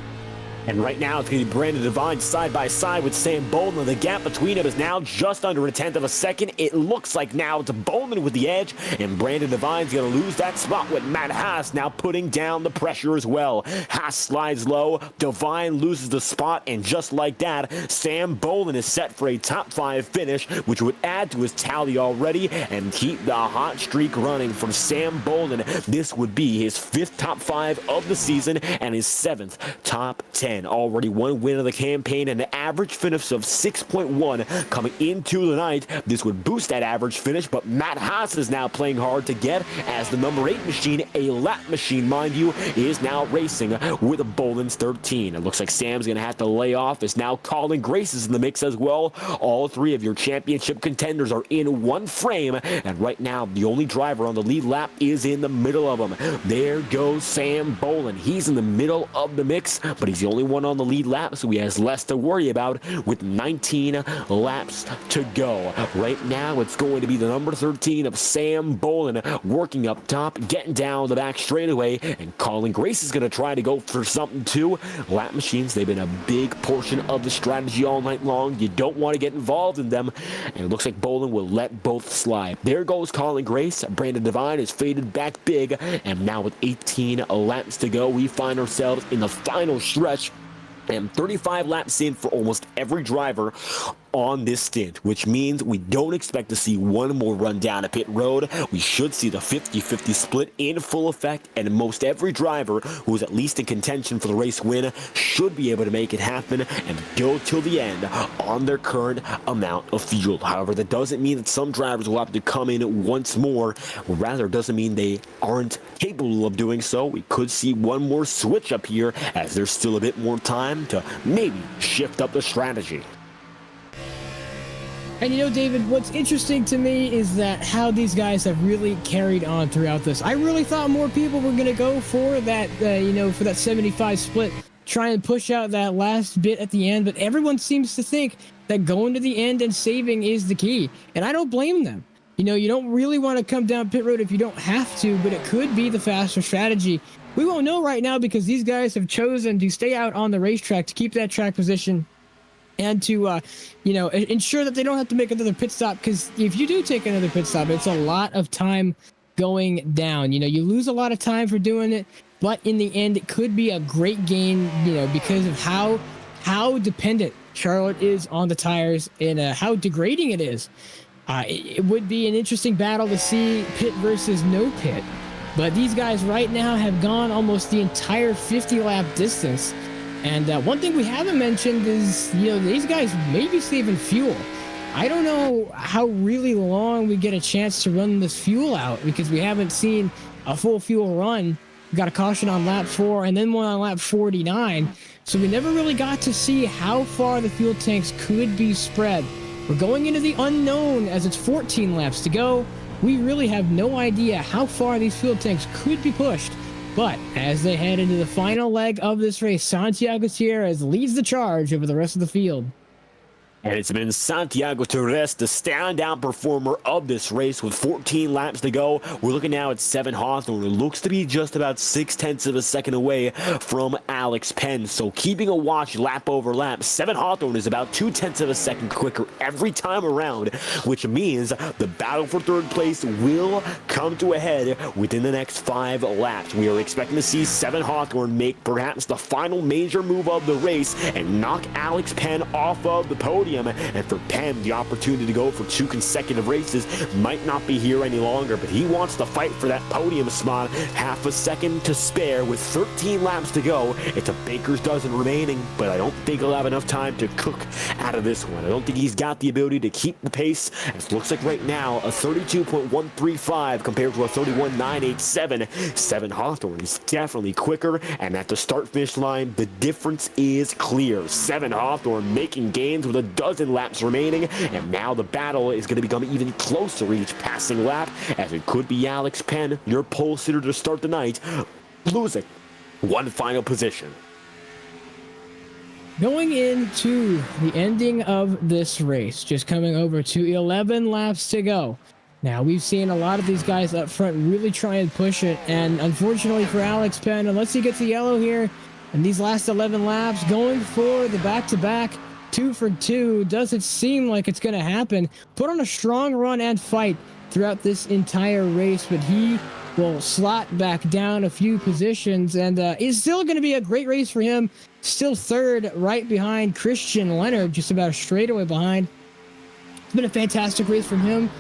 And right now, it's going to be Brandon Devine side by side with Sam Bolden. The gap between them is now just under 1/10 of a second. It looks like now it's Bolden with the edge, and Brandon Devine's going to lose that spot with Matt Haas now putting down the pressure as well. Haas slides low, Devine loses the spot, and just like that, Sam Bolden is set for a top 5 finish, which would add to his tally already and keep the hot streak running from Sam Bolden. This would be his 5th top 5 of the season and his 7th top 10. Already one win of the campaign and an average finish of 6.1 coming into the night. This would boost that average finish, but Matt Haas is now playing hard to get, as the number 8 machine, a lap machine mind you, is now racing with a Bolden's 13. It looks like Sam's going to have to lay off, as now Colin Grace is in the mix as well. All 3 of your championship contenders are in one frame, and right now the only driver on the lead lap is in the middle of them. There goes Sam Bolden. He's in the middle of the mix, but he's the only only one on the lead lap, so he has less to worry about with 19 laps to go. Right now, it's going to be the number 13 of Sam Bolin working up top, getting down the back straightaway, and Colin Grace is going to try to go for something too. Lap machines, they've been a big portion of the strategy all night long. You don't want to get involved in them, and it looks like Bolin will let both slide. There goes Colin Grace. Brandon Devine is faded back big, and now with 18 laps to go, we find ourselves in the final stretch, and 35 laps in for almost every driver on this stint, which means we don't expect to see one more run down a pit road. We should see the 50-50 split in full effect, and most every driver who is at least in contention for the race win should be able to make it happen and go till the end on their current amount of fuel. However, that doesn't mean that some drivers will have to come in once more. Rather, it doesn't mean they aren't capable of doing so. We could see one more switch up here, as there's still a bit more time to maybe shift up the strategy. And you know, David, what's interesting to me is that how these guys have really carried on throughout this. I really thought more people were going to go for that, for that 75 split, try and push out that last bit at the end, but everyone seems to think that going to the end and saving is the key, and I don't blame them. You know, you don't really want to come down pit road if you don't have to, but it could be the faster strategy. We won't know right now because these guys have chosen to stay out on the racetrack to keep that track position and to, ensure that they don't have to make another pit stop, because if you do take another pit stop, it's a lot of time going down. You know, you lose a lot of time for doing it, but in the end, it could be a great gain, because of how dependent Charlotte is on the tires and how degrading it is. It would be an interesting battle to see pit versus no pit, but these guys right now have gone almost the entire 50-lap distance. And one thing we haven't mentioned is, these guys may be saving fuel. I don't know how really long we get a chance to run this fuel out, because we haven't seen a full fuel run. We got a caution on lap 4 and then one on lap 49. So we never really got to see how far the fuel tanks could be spread. We're going into the unknown as it's 14 laps to go. We really have no idea how far these fuel tanks could be pushed. But as they head into the final leg of this race, Santiago Gutierrez leads the charge over the rest of the field. And it's been Santiago Torres, the standout performer of this race, with 14 laps to go. We're looking now at Seven Hawthorne, who looks to be just about 0.6 of a second away from Alex Penn. So keeping a watch lap over lap, Seven Hawthorne is about 0.2 of a second quicker every time around, which means the battle for third place will come to a head within the next 5 laps. We are expecting to see Seven Hawthorne make perhaps the final major move of the race and knock Alex Penn off of the podium. And for Penn, the opportunity to go for 2 consecutive races might not be here any longer, but he wants to fight for that podium spot. Half a second to spare with 13 laps to go. It's a baker's dozen remaining, but I don't think he'll have enough time to cook out of this one. I don't think he's got the ability to keep the pace. It looks like right now a 32.135 compared to a 31.987. Seven Hawthorne is definitely quicker, and at the start-finish line, the difference is clear. Seven Hawthorne making gains with a dozen laps remaining, and now the battle is going to become even closer each passing lap, as it could be Alex Penn, your pole sitter to start the night, losing one final position. Going into the ending of this race, just coming over to 11 laps to go. Now, we've seen a lot of these guys up front really try and push it, and unfortunately for Alex Penn, unless he gets the yellow here, and these last 11 laps, going for the back-to-back 2 for 2, doesn't seem like it's going to happen. Put on a strong run and fight throughout this entire race, but he will slot back down a few positions, and it's still going to be a great race for him. Still third, right behind Christian Leonard, just about a straightaway behind. It's been a fantastic race from him.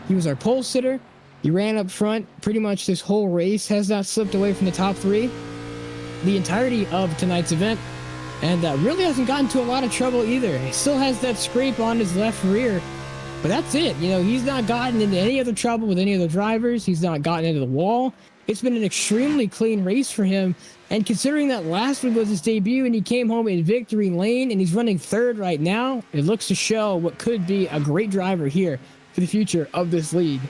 He was our pole sitter. He ran up front pretty much this whole race, has not slipped away from the top 3 the entirety of tonight's event. And really hasn't gotten into a lot of trouble either. He still has that scrape on his left rear, but that's it. He's not gotten into any other trouble with any other drivers. He's not gotten into the wall. It's been an extremely clean race for him. And considering that last week was his debut and he came home in victory lane and he's running third right now, it looks to show what could be a great driver here for the future of this league.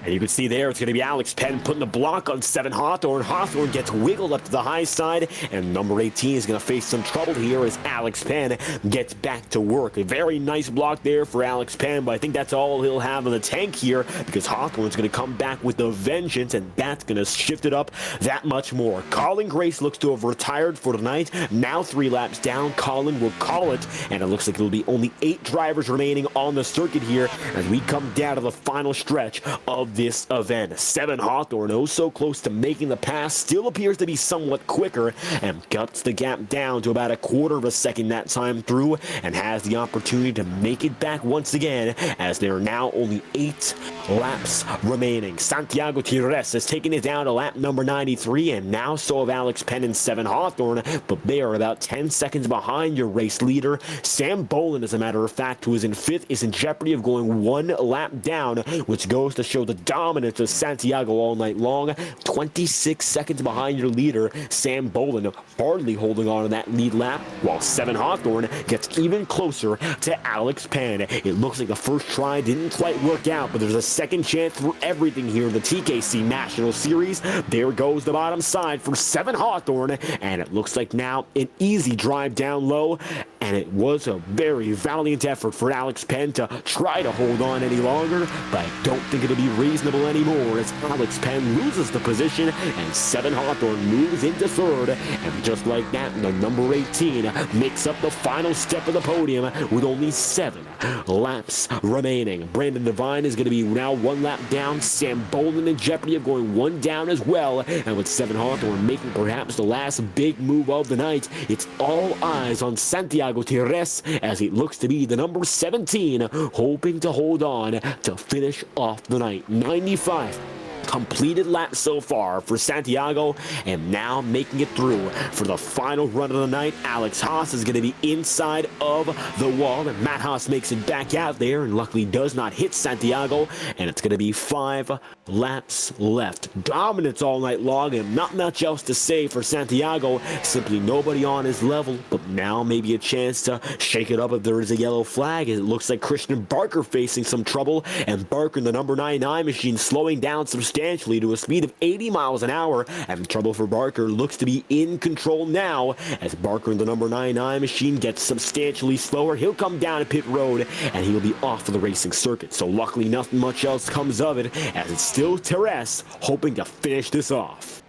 And you can see there, it's going to be Alex Penn putting the block on 7 Hawthorne. Hawthorne gets wiggled up to the high side, and number 18 is going to face some trouble here as Alex Penn gets back to work. A very nice block there for Alex Penn, but I think that's all he'll have in the tank here because Hawthorne's going to come back with a vengeance, and that's going to shift it up that much more. Colin Grace looks to have retired for tonight. Now 3 laps down, Colin will call it, and it looks like it'll be only 8 drivers remaining on the circuit here as we come down to the final stretch of this event. 7 Hawthorne, oh so close to making the pass, still appears to be somewhat quicker and cuts the gap down to about a quarter of a second that time through and has the opportunity to make it back once again as there are now only 8 laps remaining. Santiago Tires has taken it down to lap number 93, and now so have Alex Penn and 7 Hawthorne, but they are about 10 seconds behind your race leader. Sam Boland, as a matter of fact, who is in 5th, is in jeopardy of going 1 lap down, which goes to show the dominance of Santiago all night long. 26 seconds behind your leader, Sam Boland, hardly holding on to that lead lap, while 7 Hawthorne gets even closer to Alex Penn. It looks like the first try didn't quite work out, but there's a second chance for everything here in the TKC National Series. There goes the bottom side for 7 Hawthorne, and it looks like now an easy drive down low, and it was a very valiant effort for Alex Penn to try to hold on any longer, but I don't think it'll be reasonable anymore as Alex Penn loses the position and 7 Hawthorne moves into 3rd, and just like that, the number 18 makes up the final step of the podium with only 7 laps remaining. Brandon Devine is going to be now 1 lap down. Sam Boland in jeopardy of going 1 down as well, and with 7 Hawthorne making perhaps the last big move of the night, it's all eyes on Santiago Tires as it looks to be the number 17 hoping to hold on to finish off the night. 95 completed lap so far for Santiago, and now making it through for the final run of the night. Alex Haas is going to be inside of the wall, and Matt Haas makes it back out there and luckily does not hit Santiago, and it's going to be 5 laps left. Dominance all night long, and not much else to say for Santiago. Simply nobody on his level, but now maybe a chance to shake it up if there is a yellow flag. It looks like Christian Barker facing some trouble, and Barker in the number 99 machine slowing down substantially to a speed of 80 miles an hour, and trouble for Barker looks to be in control now as Barker in the number 99 machine gets substantially slower. He'll come down to pit road and he'll be off of the racing circuit, so luckily nothing much else comes of it as it's still Tires hoping to finish this off.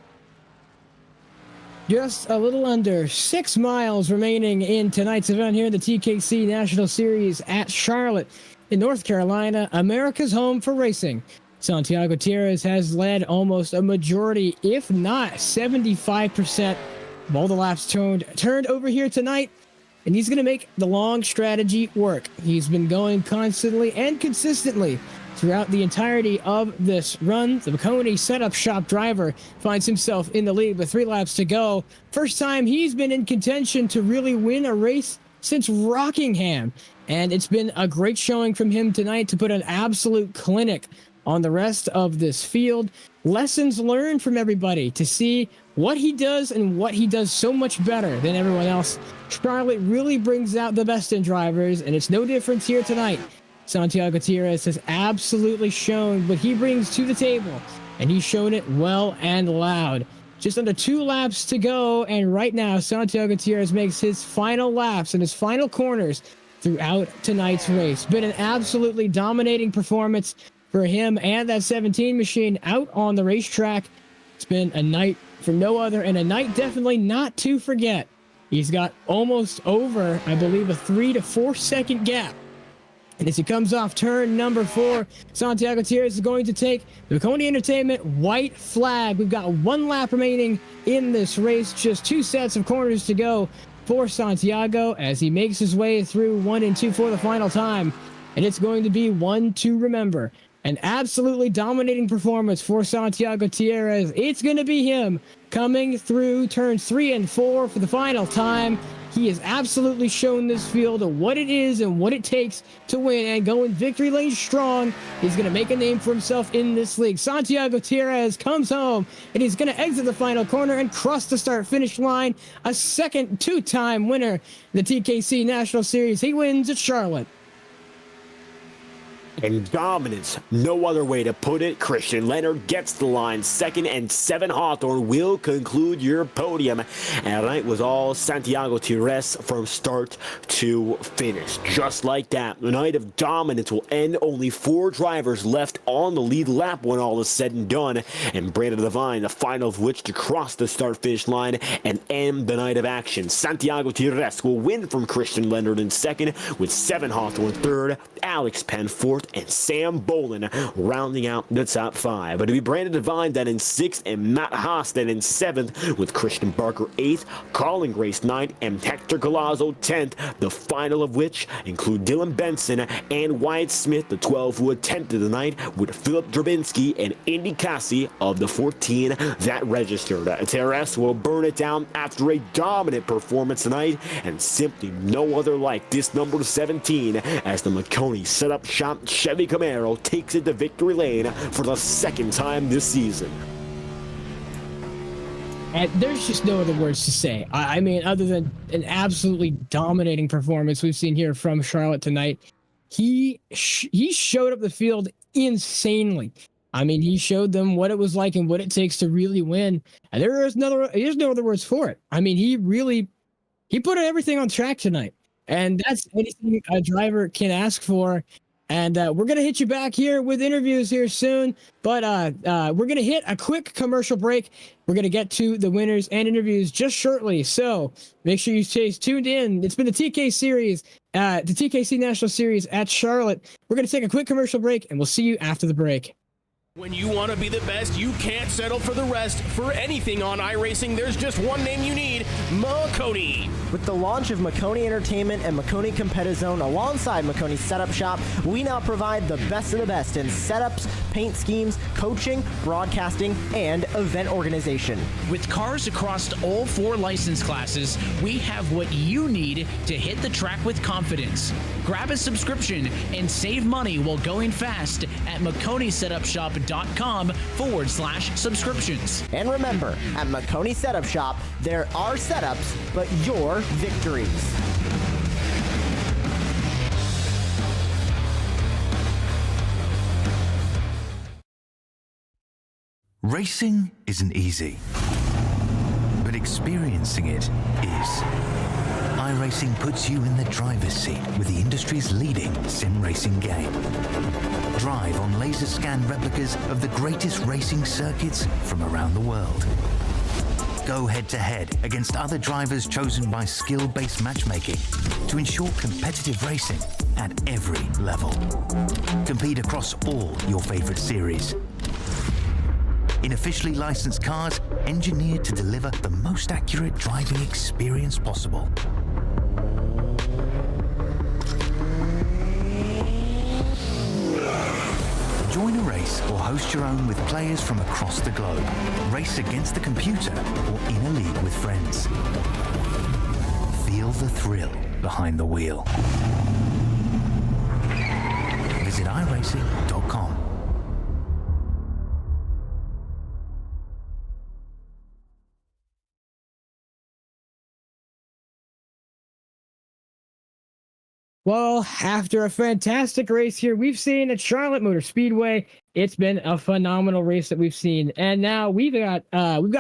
Just a little under 6 miles remaining in tonight's event here in the TKC National Series at Charlotte in North Carolina, America's home for racing. Santiago Tires has led almost a majority, if not 75% of all the laps turned over here tonight, and he's going to make the long strategy work. He's been going constantly and consistently throughout the entirety of this run. The Maconi setup shop driver finds himself in the lead with 3 laps to go. First time he's been in contention to really win a race since Rockingham, and it's been a great showing from him tonight to put an absolute clinic on the rest of this field. Lessons learned from everybody to see what he does and what he does so much better than everyone else. Charlotte really brings out the best in drivers, and it's no difference here tonight. Santiago Tires has absolutely shown what he brings to the table, and he's shown it well and loud. Just under 2 laps to go, and right now Santiago Tires makes his final laps and his final corners throughout tonight's race. Been an absolutely dominating performance for him and that 17 machine out on the racetrack. It's been a night for no other, and a night definitely not to forget. He's got almost over, I believe, a 3 to 4 second gap. And as he comes off turn number 4, Santiago Tires is going to take the Maconi Entertainment white flag. We've got 1 lap remaining in this race, just 2 sets of corners to go for Santiago as he makes his way through 1 and 2 for the final time. And it's going to be one to remember. An absolutely dominating performance for Santiago Tires. It's going to be him coming through turns 3 and 4 for the final time. He has absolutely shown this field what it is and what it takes to win, and going victory lane strong. He's going to make a name for himself in this league. Santiago Tires comes home, and he's going to exit the final corner and cross the start-finish line. A second 2-time winner, the TKC National Series. He wins at Charlotte. And dominance, no other way to put it. Christian Leonard gets the line second, and 7 Hawthorne will conclude your podium. And tonight was all Santiago Tires from start to finish. Just like that, the night of dominance will end. Only 4 drivers left on the lead lap when all is said and done. And Brandon Devine, the final of which to cross the start-finish line and end the night of action. Santiago Tires will win from Christian Leonard in second, with 7 Hawthorne third, Alex Penn fourth, and Sam Bolin rounding out the top 5. But to be Brandon Devine then in 6th, and Matt Haas then in 7th, with Christian Barker 8th, Colin Grace 9th, and Hector Galazzo 10th, the final of which include Dylan Benson and Wyatt Smith, the 12 who attempted the night, with Philip Drabinski and Indy Cassie of the 14 that registered. TRS will burn it down after a dominant performance tonight, and simply no other like this number 17 as the Maconi setup shop Chevy Camaro takes it to victory lane for the 2nd time this season. And there's just no other words to say. I mean, other than an absolutely dominating performance we've seen here from Charlotte tonight. He showed up the field insanely. I mean, he showed them what it was like and what it takes to really win. And there's no other words for it. I mean, he put everything on track tonight. And that's anything a driver can ask for. And we're going to hit you back here with interviews here soon. But we're going to hit a quick commercial break. We're going to get to the winners and interviews just shortly. So make sure you stay tuned in. It's been the TK Series, the TKC National Series at Charlotte. We're going to take a quick commercial break, and we'll see you after the break. When you want to be the best, you can't settle for the rest. For anything on iRacing, there's just one name you need, Maconi. With the launch of Maconi Entertainment and Maconi Competizone alongside Maconi Setup Shop, we now provide the best of the best in setups, paint schemes, coaching, broadcasting, and event organization. With cars across all 4 license classes, we have what you need to hit the track with confidence. Grab a subscription and save money while going fast at MaconiSetupShop.com/subscriptions. And remember, at Maconi Setup Shop, there are setups, but your victories. Racing isn't easy, but experiencing it is. iRacing puts you in the driver's seat with the industry's leading sim racing game. Drive on laser scan replicas of the greatest racing circuits from around the world. Go head-to-head against other drivers chosen by skill-based matchmaking to ensure competitive racing at every level. Compete across all your favorite series. In officially licensed cars, engineered to deliver the most accurate driving experience possible. Join a race or host your own with players from across the globe. Race against the computer or in a league with friends. Feel the thrill behind the wheel. Visit iRacing.com. Well, after a fantastic race here we've seen at Charlotte Motor Speedway, it's been a phenomenal race that we've seen. And now we've got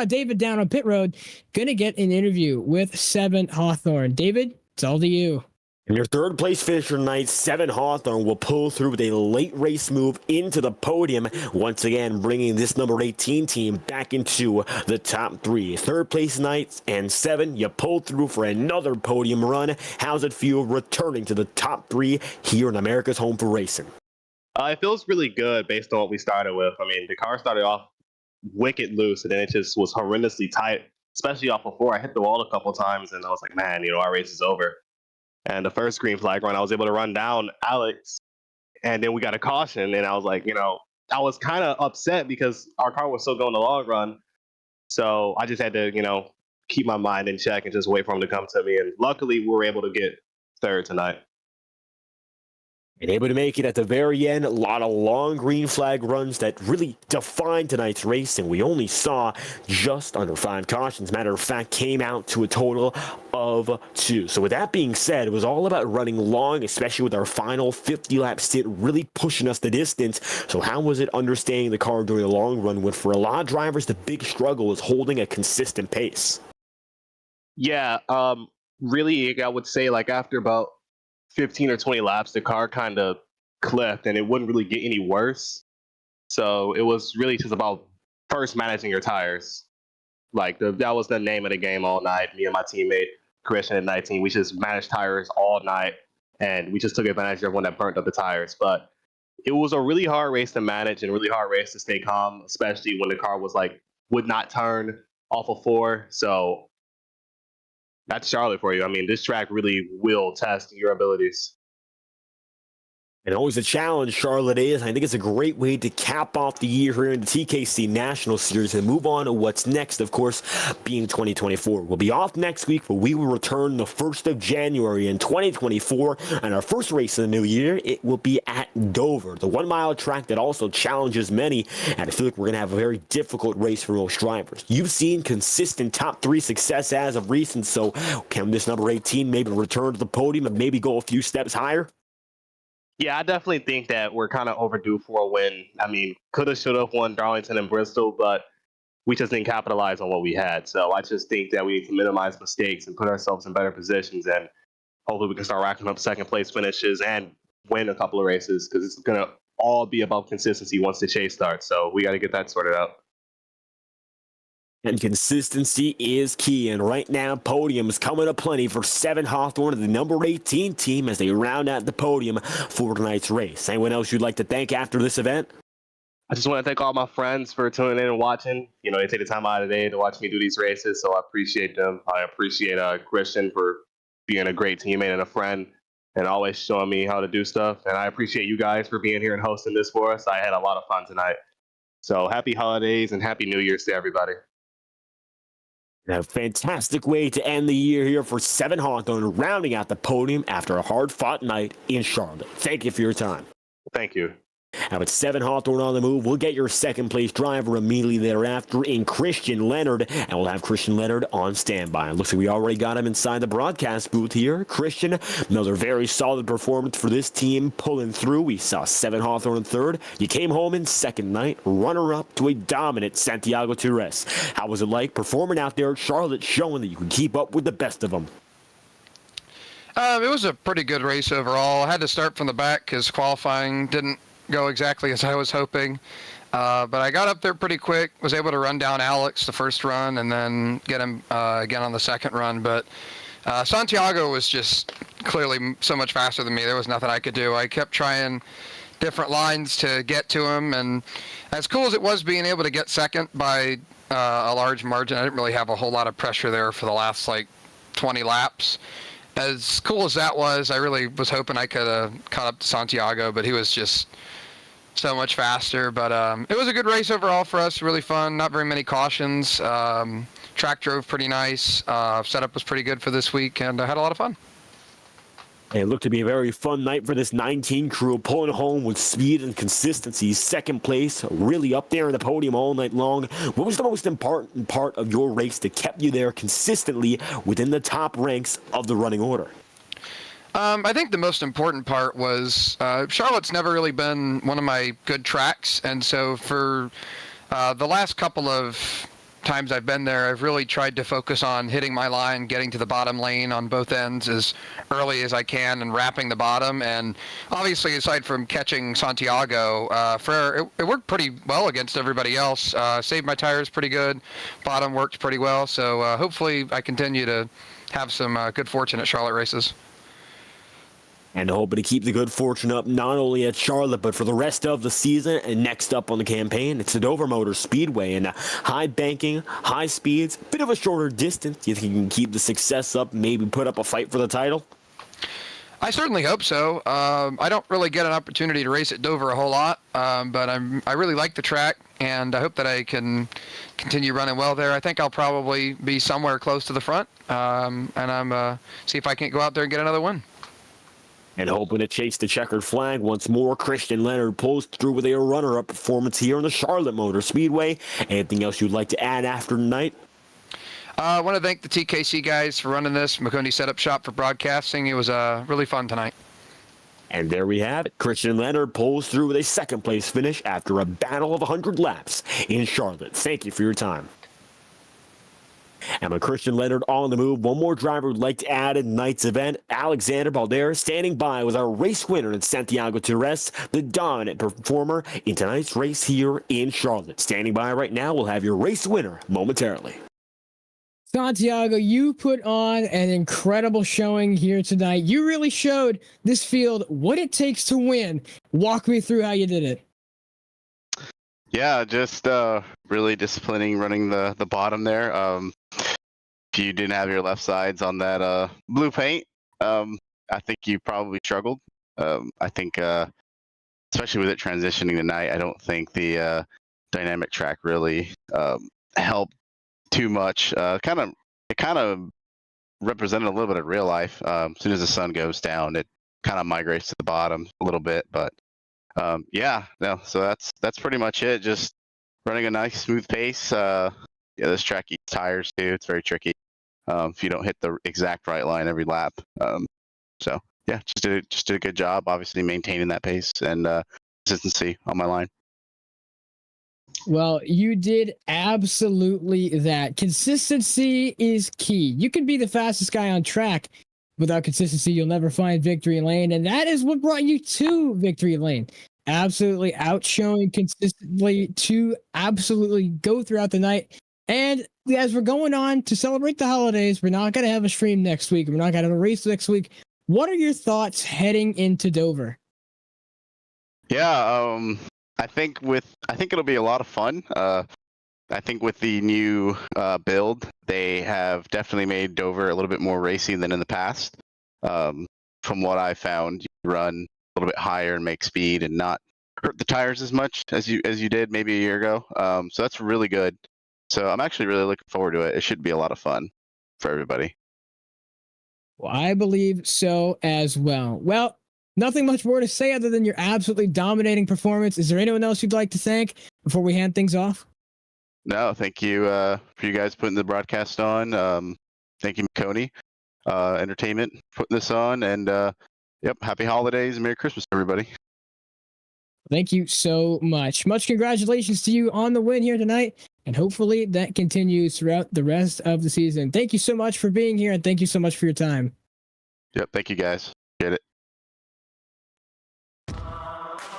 David down on pit road, gonna get an interview with 7 Hawthorne. David, it's all to you. And your 3rd place finisher tonight, 7 Hawthorne, will pull through with a late race move into the podium, once again bringing this number 18 team back into the top 3. 3rd place tonight, and 7, you pulled through for another podium run. How's it feel returning to the top 3 here in America's home for racing? It feels really good based on what we started with. I mean, the car started off wicked loose, and then it just was horrendously tight, especially off of 4. I hit the wall a couple times, and I was like, man, our race is over. And the first green flag run, I was able to run down Alex, and then we got a caution, and I was like, I was kind of upset because our car was still going the long run. So I just had to, keep my mind in check and just wait for him to come to me. And luckily, we were able to get 3rd tonight. And able to make it at the very end. A lot of long green flag runs that really defined tonight's race, and we only saw just under 5 cautions. Matter of fact, came out to a total of 2. So with that being said, it was all about running long, especially with our final 50-lap stint really pushing us the distance. So how was it understanding the car during the long run when for a lot of drivers the big struggle was holding a consistent pace? Yeah, really, I would say like after about 15 or 20 laps, the car kind of clipped and it wouldn't really get any worse. So it was really just about first managing your tires. Like that was the name of the game all night. Me and my teammate Christian at 19, we just managed tires all night and we just took advantage of everyone that burnt up the tires. But it was a really hard race to manage and really hard race to stay calm, especially when the car was like would not turn off of 4. So that's Charlotte for you. I mean, this track really will test your abilities. And always a challenge, Charlotte is. I think it's a great way to cap off the year here in the TKC National Series and move on to what's next, of course, being 2024. We'll be off next week, but we will return the 1st of January in 2024. And our first race of the new year, it will be at Dover, the 1-mile track that also challenges many. And I feel like we're going to have a very difficult race for most drivers. You've seen consistent top 3 success as of recent, so can this number 18 maybe return to the podium and maybe go a few steps higher? Yeah, I definitely think that we're kind of overdue for a win. I mean, coulda, shoulda won Darlington and Bristol, but we just didn't capitalize on what we had. So I just think that we need to minimize mistakes and put ourselves in better positions, and hopefully we can start racking up second place finishes and win a couple of races because it's going to all be about consistency once the chase starts. So we got to get that sorted out. And consistency is key. And right now, podium is coming up plenty for 7 Hawthorne and the number 18 team as they round out the podium for tonight's race. Anyone else you'd like to thank after this event? I just want to thank all my friends for tuning in and watching. You know, they take the time out of the day to watch me do these races, so I appreciate them. I appreciate Christian for being a great teammate and a friend and always showing me how to do stuff. And I appreciate you guys for being here and hosting this for us. I had a lot of fun tonight. So happy holidays and happy New Year's to everybody. A fantastic way to end the year here for 7 Hawthorne, rounding out the podium after a hard-fought night in Charlotte. Thank you for your time. Thank you. Now with 7 Hawthorne on the move, we'll get your second-place driver immediately thereafter in Christian Leonard, and we'll have Christian Leonard on standby. It looks like we already got him inside the broadcast booth here. Christian, another very solid performance for this team, pulling through. We saw 7 Hawthorne in third. You came home in second night, runner-up to a dominant Santiago Torres. How was it like performing out there at Charlotte, showing that you can keep up with the best of them? It was a pretty good race overall. I had to start from the back because qualifying didn't go exactly as I was hoping. But I got up there pretty quick, was able to run down Alex the first run and then get him again on the second run. But Santiago was just clearly so much faster than me. There was nothing I could do. I kept trying different lines to get to him. And as cool as it was being able to get second by a large margin, I didn't really have a whole lot of pressure there for the last like 20 laps. As cool as that was, I really was hoping I could have caught up to Santiago, but he was just so much faster. But it was a good race overall for us, really fun, not very many cautions. Track drove pretty nice. Setup was pretty good for this week, and I had a lot of fun. It looked to be a very fun night for this 19 crew, pulling home with speed and consistency. Second place, really up there in the podium all night long. What was the most important part of your race that kept you there consistently within the top ranks of the running order? I think the most important part was Charlotte's never really been one of my good tracks, and so for the last couple of times I've been there, I've really tried to focus on hitting my line, getting to the bottom lane on both ends as early as I can and wrapping the bottom. And obviously, aside from catching Santiago, it worked pretty well against everybody else. Saved my tires pretty good. Bottom worked pretty well. So hopefully I continue to have some good fortune at Charlotte races. And hoping to keep the good fortune up not only at Charlotte, but for the rest of the season. And next up on the campaign, it's the Dover Motor Speedway. And high banking, high speeds, bit of a shorter distance. Do you think you can keep the success up, maybe put up a fight for the title? I certainly hope so. I don't really get an opportunity to race at Dover a whole lot, but I really like the track, and I hope that I can continue running well there. I think I'll probably be somewhere close to the front, and I'm see if I can't go out there and get another win. And hoping to chase the checkered flag once more, Christian Leonard pulls through with a runner-up performance here in the Charlotte Motor Speedway. Anything else you'd like to add after tonight? I want to thank the TKC guys for running this, Maconi Setup Shop for broadcasting. It was really fun tonight. And there we have it. Christian Leonard pulls through with a second-place finish after a battle of 100 laps in Charlotte. Thank you for your time. And with Christian Leonard on the move, one more driver would like to add in tonight's event. Alexander Balder standing by with our race winner in Santiago Torres, the dominant performer in tonight's race here in Charlotte. Standing by right now, we'll have your race winner momentarily. Santiago, you put on an incredible showing here tonight. You really showed this field what it takes to win. Walk me through how you did it. Yeah, just really disciplining running the bottom there. If you didn't have your left sides on that blue paint, I think you probably struggled. I think, especially with it transitioning tonight, I don't think the dynamic track really helped too much. It kind of represented a little bit of real life. As soon as the sun goes down, it kind of migrates to the bottom a little bit. But so that's pretty much it. Just running a nice smooth pace. This track eats tires too. It's very tricky if you don't hit the exact right line every lap. Just did a good job. Obviously maintaining that pace and consistency on my line. Well, you did absolutely that. Consistency is key. You can be the fastest guy on track. Without consistency, you'll never find victory lane. And that is what brought you to victory lane. Absolutely outshowing consistently to absolutely go throughout the night. And as we're going on to celebrate the holidays, we're not going to have a stream next week. We're not going to have a race next week. What are your thoughts heading into Dover? Yeah, I think it'll be a lot of fun. I think with the new build, they have definitely made Dover a little bit more racy than in the past. From what I found, you run a little bit higher and make speed and not hurt the tires as much as you did maybe a year ago. So that's really good. So I'm actually really looking forward to it. It should be a lot of fun for everybody. Well, I believe so as well. Well, nothing much more to say other than your absolutely dominating performance. Is there anyone else you'd like to thank before we hand things off? No, thank you for you guys putting the broadcast on. Thank you, Maconi Entertainment, putting this on. And happy holidays and Merry Christmas, everybody. Thank you so much. Much congratulations to you on the win here tonight. And hopefully that continues throughout the rest of the season. Thank you so much for being here. And thank you so much for your time. Yep, thank you guys. Get it.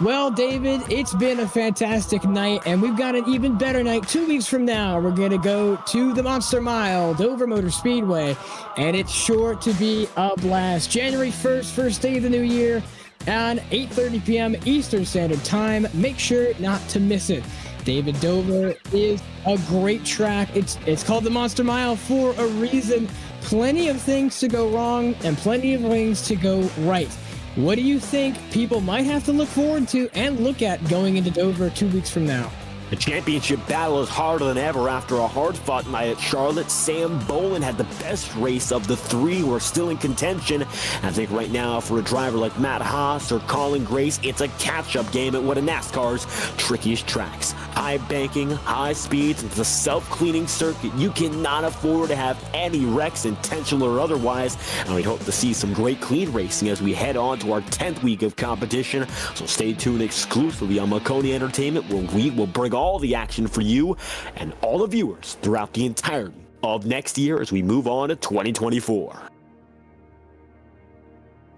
Well, David, it's been a fantastic night, and we've got an even better night 2 weeks from now. We're going to go to the Monster Mile, Dover Motor Speedway, and it's sure to be a blast. January 1st, first day of the new year, at 8:30 p.m. Eastern Standard Time. Make sure not to miss it. David, Dover is a great track. It's called the Monster Mile for a reason. Plenty of things to go wrong and plenty of things to go right. What do you think people might have to look forward to and look at going into Dover 2 weeks from now? The championship battle is harder than ever after a hard-fought night at Charlotte. Sam Bolin had the best race of the three who are still in contention. I think right now for a driver like Matt Haas or Colin Grace, it's a catch-up game at one of NASCAR's trickiest tracks. High banking, high speeds, it's a self-cleaning circuit. You cannot afford to have any wrecks, intentional or otherwise, and we hope to see some great clean racing as we head on to our 10th week of competition. So stay tuned exclusively on Maconi Entertainment, where we will bring all the action for you and all the viewers throughout the entirety of next year as we move on to 2024.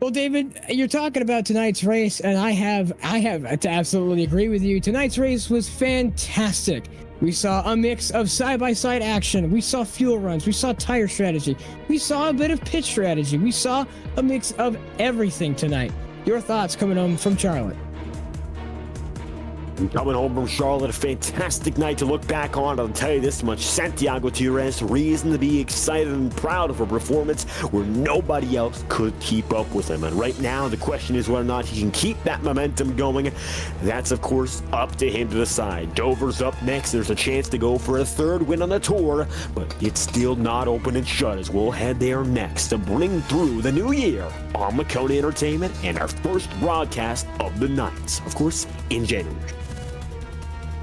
Well, David, you're talking about tonight's race, and I have to absolutely agree with you. Tonight's race was fantastic. We saw a mix of side-by-side action. We saw fuel runs. We saw tire strategy. We saw a bit of pit strategy. We saw a mix of everything tonight. Your thoughts coming home from Charlotte? Coming home from Charlotte, a fantastic night to look back on. I'll tell you this much, Santiago Tires, reason to be excited and proud of a performance where nobody else could keep up with him. And right now, the question is whether or not he can keep that momentum going. That's, of course, up to him to decide. Dover's up next. There's a chance to go for a third win on the tour, but it's still not open and shut as we'll head there next to bring through the new year on Maconi Entertainment and our first broadcast of the night, of course, in January.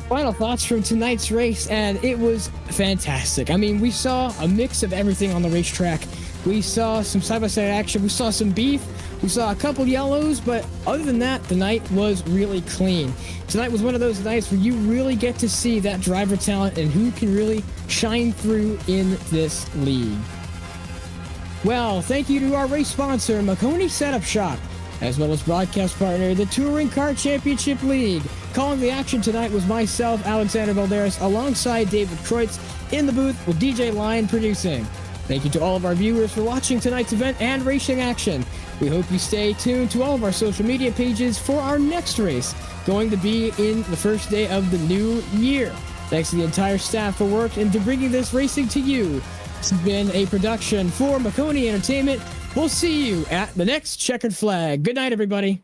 Final thoughts from tonight's race, and it was fantastic. I mean, we saw a mix of everything on the racetrack. We saw some side-by-side action. We saw some beef. We saw a couple yellows, but other than that, the night was really clean. Tonight was one of those nights where you really get to see that driver talent and who can really shine through in this league. Well, thank you to our race sponsor, Maconi Setup Shop, as well as broadcast partner, the Touring Kart Championship League. Calling the action tonight was myself, Alexander Valderas, alongside David Kreutz in the booth with DJ Lion producing. Thank you to all of our viewers for watching tonight's event and racing action. We hope you stay tuned to all of our social media pages for our next race, going to be in the first day of the new year. Thanks to the entire staff for work and to bringing this racing to you. This has been a production for Maconi Entertainment. We'll see you at the next checkered flag. Good night, everybody.